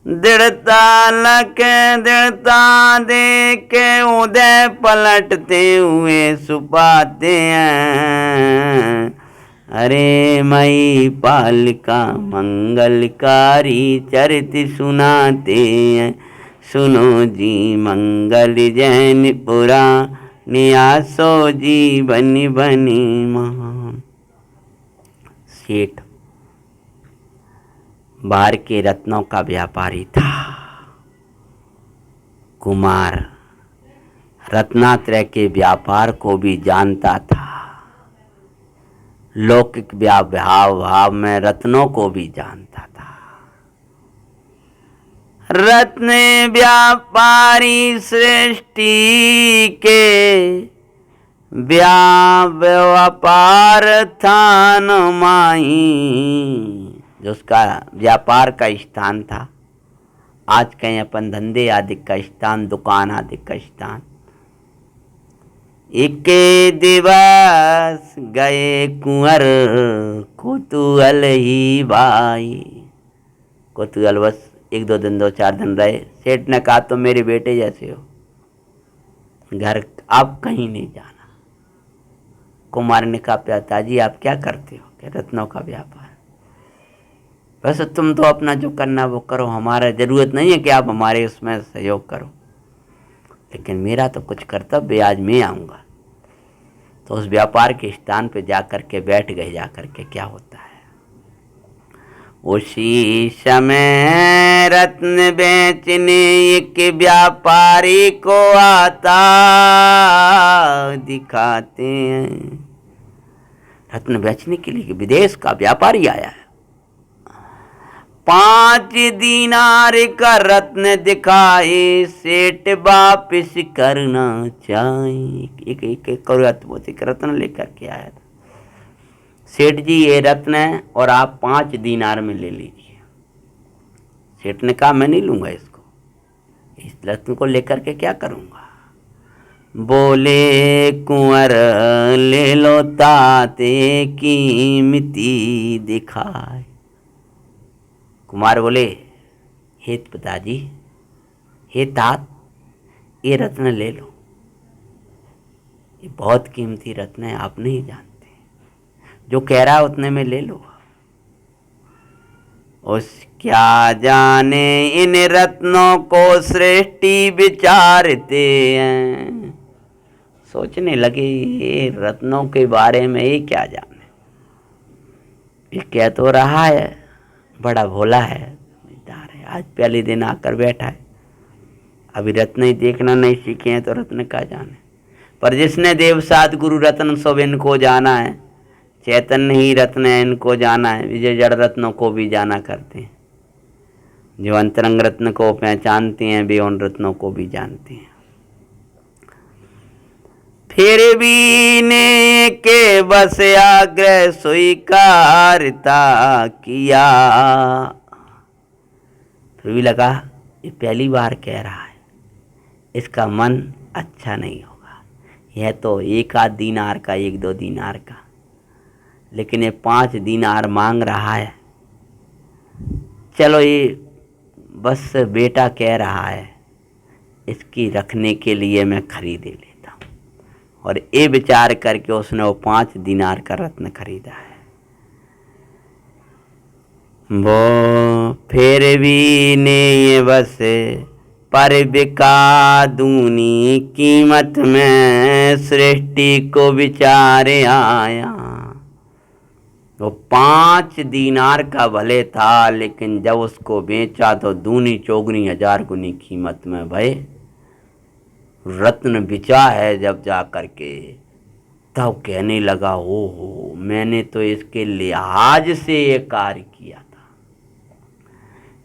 दृढ़ता लख दृढ़ता दे के उदय पलटते हुए सुपाते हैं। अरे मई पालिका मंगलकारी चरित सुनाते हैं, सुनो जी मंगल जैन पुराण आसो जीवन बनी महान। सेठ बाहर के रत्नों का व्यापारी था। कुमार रत्नात्रय के व्यापार को भी जानता था, लौकिक भाव में रत्नों को भी जानता था। रत्न व्यापारी सृष्टि के व्यापार था न माही, जो उसका व्यापार का स्थान था। आज कहीं अपन धंधे आदि का स्थान, दुकान आदि का स्थान। एक दिवस गए कुंवर कुतूहल ही भाई, कुतूहल बस एक दो दिन 2-4 दिन रहे। सेठ ने कहा तुम मेरे बेटे जैसे हो, घर आप कहीं नहीं जाना। कुमार ने कहा पिताजी आप क्या करते हो? क्या रत्नों का व्यापार। वैसे तुम तो अपना जो करना वो करो, हमारा जरूरत नहीं है कि आप हमारे उसमें सहयोग करो, लेकिन मेरा तो कुछ कर्तव्य, आज मैं आऊँगा। तो उस व्यापार के स्थान पे जाकर के बैठ गए। जाकर के क्या होता है, उसी समय रत्न बेचने एक व्यापारी को आता दिखाते हैं। रत्न बेचने के लिए विदेश का व्यापारी आया है। 5 दीनार का रत्न दिखाए, सेठ वापिस करना चाहिए। एक रत्न लेकर के आया था। सेठ जी ये रत्न है और आप 5 दीनार में ले लीजिए। सेठ ने कहा मैं नहीं लूंगा इसको, इस रत्न को लेकर के क्या करूंगा। बोले कुंवर ले लो ताते कीमती दिखाए। कुमार बोले हे पिताजी हे तात, ये रत्न ले लो, ये बहुत कीमती रत्न है, आप नहीं जानते, जो कह रहा है उतने में ले लो। उस क्या जाने इन रत्नों को सृष्टि विचारते हैं। सोचने लगे ये रत्नों के बारे में ये क्या जाने, ये कह तो रहा है बड़ा भोला है, समझदार है, आज पहले दिन आकर बैठा है, अभी रत्न ही देखना नहीं सीखे हैं तो रत्न का जाने। पर जिसने देवसात गुरु रत्न सब इनको जाना है, चैतन्य ही रत्न है इनको जाना है, विजय जड़ रत्नों को भी जाना करते हैं। जो अंतरंग रत्न को पहचानते हैं वे उन रत्नों को भी जानते हैं। फिर भी ने के बस आग्रह स्वीकारता किया। फिर भी लगा ये पहली बार कह रहा है, इसका मन अच्छा नहीं होगा, यह तो एक आध दीनार का, एक दो दीनार का, लेकिन ये 5 दीनार मांग रहा है। चलो ये बस बेटा कह रहा है, इसकी रखने के लिए मैं खरीद लेता हूँ। और ये विचार करके उसने वो 5 दीनार का रत्न खरीदा है। वो फिर भी ने ये बस पर बिका दूनी कीमत में सृष्टि को विचारे आया। वो 5 दीनार का भले था, लेकिन जब उसको बेचा तो दूनी चौगुनी 1000 गुनी कीमत में भाई रत्न बिचा है। जब जा करके तब कहने लगा, ओहो मैंने तो इसके लिहाज से ये कार्य किया था,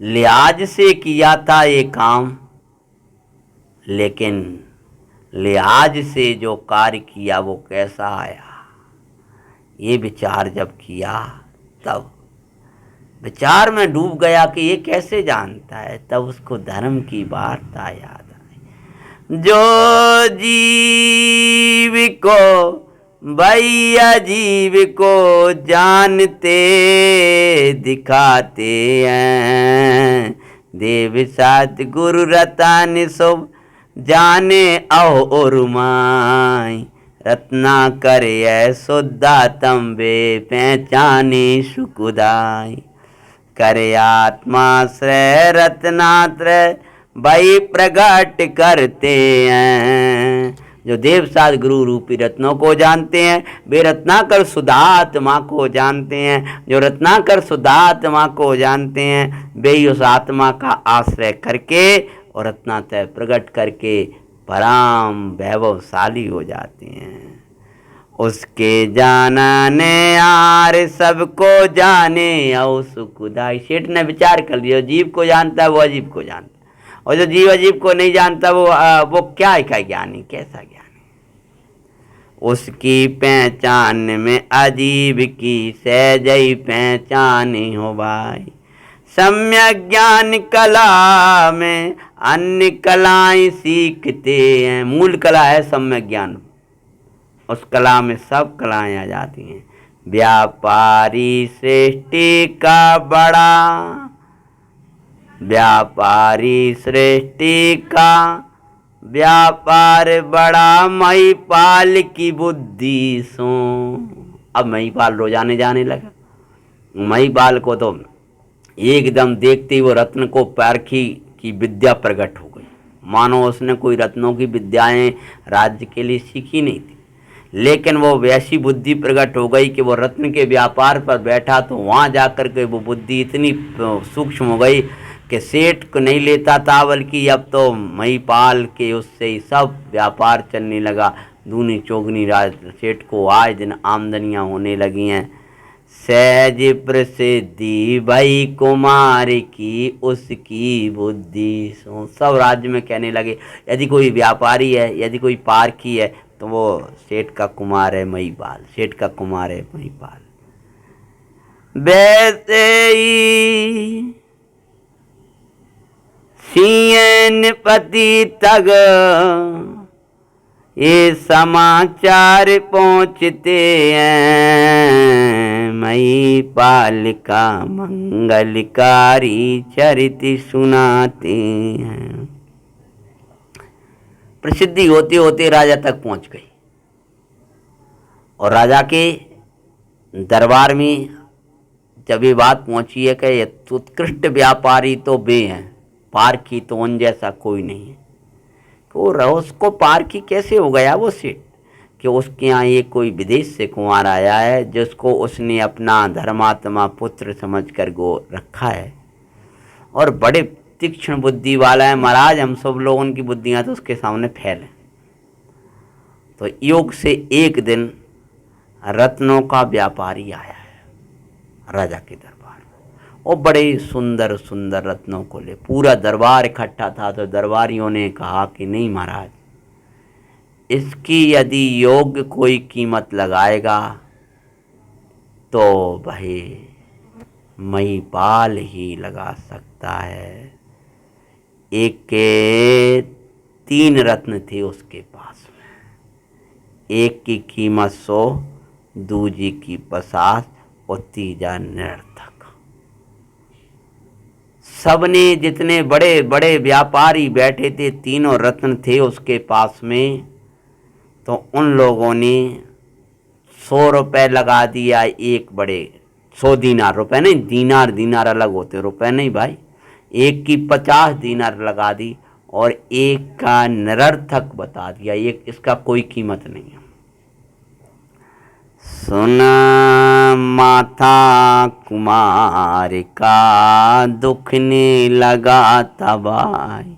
लिहाज से किया था ये काम, लेकिन लिहाज से जो कार्य किया वो कैसा आया, ये विचार जब किया तब विचार में डूब गया कि ये कैसे जानता है। तब उसको धर्म की वार्ता याद आई। जो जीव को भैया जीव को जानते दिखाते हैं, देव सात गुरु रतन सब जाने और माई। रत्ना करे शुद्धातम वे पहचाने सुखुदाई। करे आत्माश्रय रत्नात्रय भाई प्रकट करते हैं। जो देव सात गुरु रूपी रत्नों को जानते हैं वे रत्नाकर शुद्धात्मा को जानते हैं। जो रत्नाकर शुद्धात्मा को जानते हैं वे उस आत्मा का आश्रय करके और रत्नात्रय प्रकट करके परम वैभवशाली हो जाते हैं। उसके जानने यार सबको जाने और सुखदाई। सेठ ने विचार कर लिया, जीव को जानता है वो अजीब को जानता है, और जो जीव अजीब को नहीं जानता वो क्या है ज्ञानी, कैसा ज्ञानी। उसकी पहचान में अजीब की सहजई पहचान हो भाई। सम्यक ज्ञान कला में अन्य कलाएं सीखते हैं। मूल कला है सम्यक ज्ञान, उस कला में सब कलाएं आ जाती हैं। व्यापारी सृष्टि का बड़ा, व्यापारी सृष्टि का व्यापार बड़ा, महिपाल की बुद्धि सो। अब महिपाल रोजाने जाने लगा। महिपाल को तो एकदम देखते ही वो रत्न को पारखी की विद्या प्रकट हो गई, मानो उसने कोई रत्नों की विद्याएं राज्य के लिए सीखी नहीं थी। लेकिन वो वैसी बुद्धि प्रकट हो गई कि वो रत्न के व्यापार पर बैठा तो वहाँ जाकर के वो बुद्धि इतनी सूक्ष्म हो गई कि सेठ को नहीं लेता था, बल्कि अब तो महिपाल के उससे ही सब व्यापार चलने लगा। दूनी चौगनी राज सेठ को आए दिन आमदनियाँ होने लगी हैं। सहज प्रसिद्धि भाई कुमार की उसकी बुद्धि सो। सब राज्य में कहने लगे यदि कोई व्यापारी है, यदि कोई पारखी है तो वो सेठ का कुमार है महिपाल, सेठ का कुमार है महिपाल। वैसे ही सिंहपति तक ये समाचार पहुँचते हैं। महिपाल का मंगलकारी चरित सुनाते हैं। प्रसिद्धि होते होते राजा तक पहुंच गई और राजा के दरबार में जब ये बात पहुंची है कि ये उत्कृष्ट व्यापारी तो वे हैं, पारखी तो उन जैसा कोई नहीं है। तो उसको पारखी कैसे हो गया वो सेठ कि उसके यहाँ ये कोई विदेश से कुंवर आया है जिसको उसने अपना धर्मात्मा पुत्र समझकर गो रखा है और बड़े तीक्ष्ण बुद्धि वाला है महाराज। हम सब लोगों की बुद्धियाँ तो उसके सामने फैल हैं। तो योग से एक दिन रत्नों का व्यापारी आया है राजा के दरबार में और बड़े सुंदर सुंदर रत्नों को ले पूरा दरबार इकट्ठा था। तो दरबारियों ने कहा कि नहीं महाराज, इसकी यदि योग्य कोई कीमत लगाएगा तो भाई महिपाल ही लगा सकता है। एक के 3 रत्न थे उसके पास में, एक की कीमत 100, दूजी की 50 और तीजा निरर्थक। सबने जितने बड़े बड़े व्यापारी बैठे थे, तीनों रत्न थे उसके पास में, तो उन लोगों ने 100 रुपये लगा दिया। एक बड़े 100 दीनार, रुपए नहीं, दीनार दीनार अलग होते, रुपए नहीं भाई। एक की 50 दीनार लगा दी और एक का निरर्थक बता दिया, एक इसका कोई कीमत नहीं है। सुना माथा कुमार का दुखने लगा तबाई।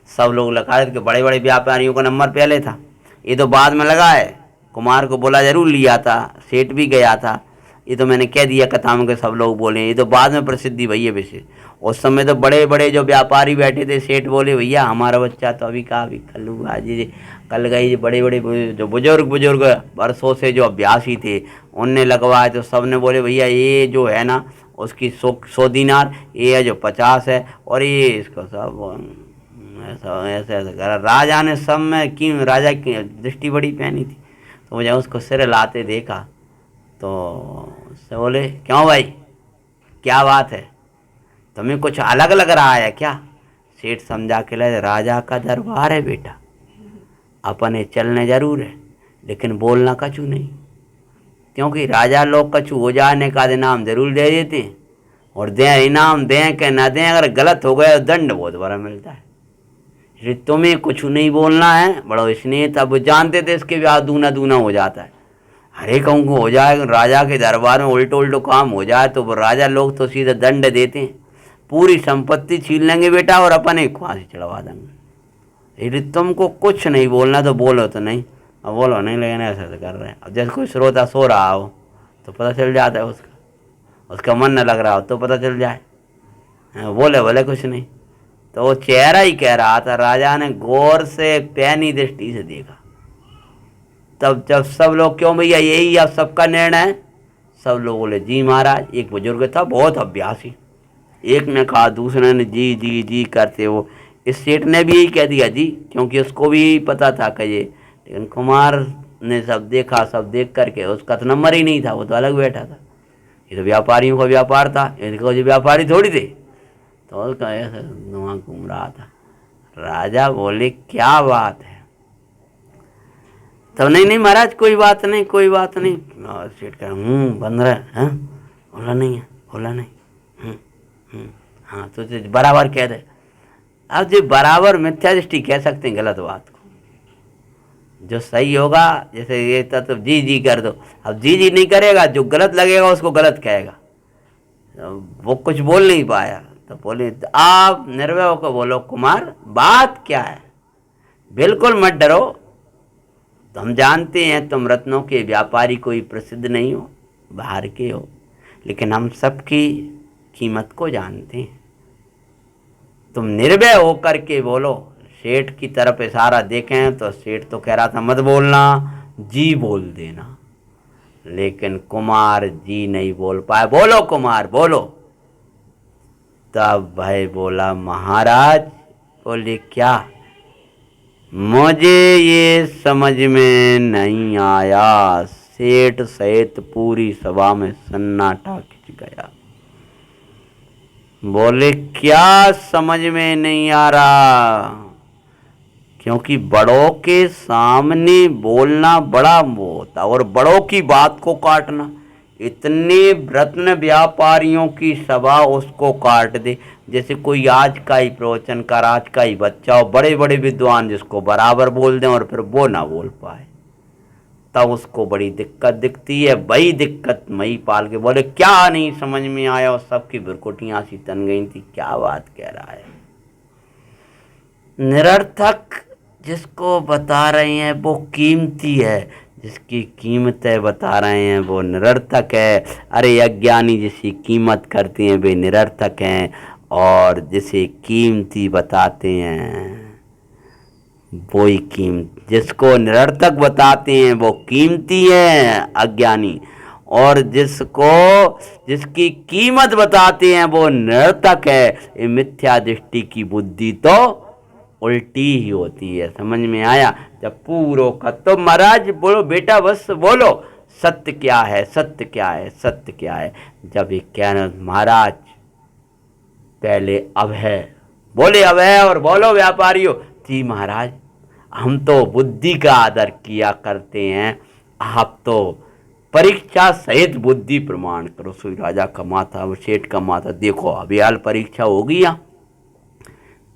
सब लोग लगा रहे थे कि बड़े बड़े व्यापारियों का नंबर पहले था, ये तो बाद में लगा है। कुमार को बोला जरूर लिया था, सेठ भी गया था, ये तो मैंने कह दिया कथा में के सब लोग बोले, ये तो बाद में प्रसिद्धि भई है। वैसे उस समय तो बड़े बड़े जो व्यापारी बैठे थे, सेठ बोले भैया हमारा बच्चा तो अभी का अभी कल हुआ जी, कल गई। बड़े बड़े जो बुजुर्ग वर्षों से जो अभ्यासी थे उनने लगवाए, तो सब ने बोले भैया ये जो है ना उसकी 100 दीनार, ये है जो 50 है, और ये इसको सब ऐसे ऐसे करा। राजा ने सब में क्यों, राजा की दृष्टि बड़ी पहनी थी, तो मुझे उसको सिर लाते देखा तो उससे बोले क्यों भाई क्या बात है, तुम्हें कुछ अलग लग रहा है क्या? सेठ समझा के लगे राजा का दरबार है बेटा, अपने चलने जरूर है लेकिन बोलना कछु नहीं, क्योंकि राजा लोग कछु हो जाने का इनाम जरूर दे देते हैं, और दें इनाम दें कि ना दें, अगर गलत हो गया तो दंड बहुत बड़ा मिलता है। इसलिए तुम्हें कुछ नहीं बोलना है, बड़ो स्नेह। तब जानते थे इसके ब्याह दूना दूना हो जाता है, हर एक को हो जाए। राजा के दरबार में उल्टो उल्टो काम हो जाए तो राजा लोग तो सीधे दंड देते हैं, पूरी संपत्ति छीन लेंगे बेटा और अपने फांसी चढ़वा देंगे। यदि तुमको कुछ नहीं बोलना तो बोलो तो नहीं, अब बोलो नहीं, लेकिन ऐसा तो कर रहे हैं। अब जैसे कोई श्रोता सो रहा हो तो पता चल जाता है, उसका मन न लग रहा हो तो पता चल जाए, बोले बोले कुछ नहीं। तो वो चेहरा ही कह रहा था। राजा ने गौर से पैनी दृष्टि से देखा, तब जब सब लोग क्यों भैया यही अब सबका निर्णय है, सब लोग बोले जी महाराज। एक बुजुर्ग था बहुत अभ्यासी, एक ने कहा, दूसरे ने जी जी जी करते हो। इस सेठ ने भी यही कह दिया जी, क्योंकि उसको भी पता था कि ये, लेकिन कुमार ने सब देखा, सब देख करके उसका तो नंबर ही नहीं था, वो तो अलग बैठा था। ये तो व्यापारियों का व्यापार था, इनको जो व्यापारी थोड़ी थे, तो उसका ऐसा धुआं घूम रहा था। राजा बोले क्या बात है, तो नहीं नहीं महाराज कोई बात नहीं कोई बात नहीं। सेठ कह बंद रहे, बोला नहीं है, बोला नहीं, हाँ तो बराबर कह दे। अब जो बराबर मिथ्या दृष्टि कह सकते हैं गलत बात को, जो सही होगा जैसे ये तो जी जी कर दो। अब जी जी नहीं करेगा, जो गलत लगेगा उसको गलत कहेगा, वो कुछ बोल नहीं पाया। तो बोले आप निर्भय होकर बोलो कुमार बात क्या है, बिल्कुल मत डरो, तो हम जानते हैं तुम रत्नों के व्यापारी कोई प्रसिद्ध नहीं हो, बाहर के हो, लेकिन हम सबकी कीमत को जानते हैं, तुम निर्भय होकर के बोलो। सेठ की तरफ इशारा देखें तो सेठ तो कह रहा था मत बोलना, जी बोल देना, लेकिन कुमार जी नहीं बोल पाए। बोलो कुमार बोलो। तब भाई बोला महाराज, बोले क्या? मुझे ये समझ में नहीं आया। सेठ सहित पूरी सभा में सन्नाटा खिंच गया। बोले क्या समझ में नहीं आ रहा? क्योंकि बड़ों के सामने बोलना बड़ा वो होता और बड़ों की बात को काटना। इतने रत्न व्यापारियों की सभा उसको काट दे, जैसे कोई आज का ही प्रवचन कर, आज का ही बच्चा हो, बड़े बड़े विद्वान जिसको बराबर बोल दें और फिर वो ना बोल पाए, तब उसको बड़ी दिक्कत दिखती है। वही दिक्कत मई पाल के बोले क्या नहीं समझ में आया और सबकी बिरकुटियां सी तन गई थी, क्या बात कह रहा है। निरर्थक जिसको बता रहे हैं वो कीमती है, जिसकी कीमतें बता रहे हैं वो निरर्थक है। अरे अज्ञानी जिसकी कीमत करते हैं वे निरर्थक हैं, और जिसे कीमती बताते हैं वो ही जिसको निरर्थक बताते हैं वो कीमती है अज्ञानी, और जिसकी कीमत बताते हैं वो निरर्थक है। ये मिथ्या दृष्टि की बुद्धि तो उल्टी ही होती है। समझ में आया? जब पूरो का तो महाराज बोलो बेटा, बस बोलो सत्य क्या है, सत्य क्या है, सत्य क्या है। जब ये कहना महाराज पहले अब है, बोले अब है, और बोलो व्यापारियों जी महाराज हम तो बुद्धि का आदर किया करते हैं, आप तो परीक्षा सहित बुद्धि प्रमाण करो। सुई राजा का माथा, सेठ का माथा, देखो अभी हाल परीक्षा हो गई।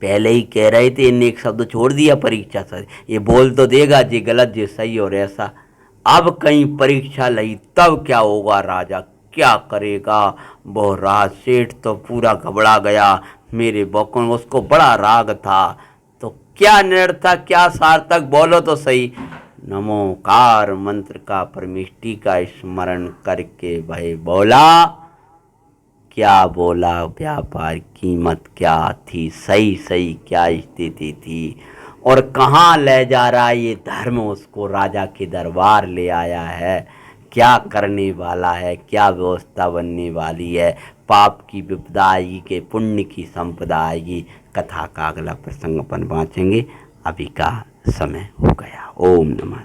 पहले ही कह रहे थे, इनने एक शब्द छोड़ दिया परीक्षा सहित, ये बोल तो देगा जी गलत जी सही और ऐसा। अब कहीं परीक्षा लई तब क्या होगा, राजा क्या करेगा। वो राज सेठ तो पूरा घबरा गया, मेरे बकुन उसको बड़ा राग था, तो क्या निरर्थक क्या सार्थक बोलो तो सही। नमोकार मंत्र का परमिष्टि का स्मरण करके भाई बोला, क्या बोला व्यापार, कीमत क्या थी, सही सही क्या स्थिति थी, और कहाँ ले जा रहा है ये धर्म, उसको राजा के दरबार ले आया है। क्या करने वाला है, क्या व्यवस्था बनने वाली है, पाप की विपदा आएगी के पुण्य की संपदा आएगी। कथा का अगला प्रसंग अपन वाँचेंगे, अभी का समय हो गया। ओम नमः।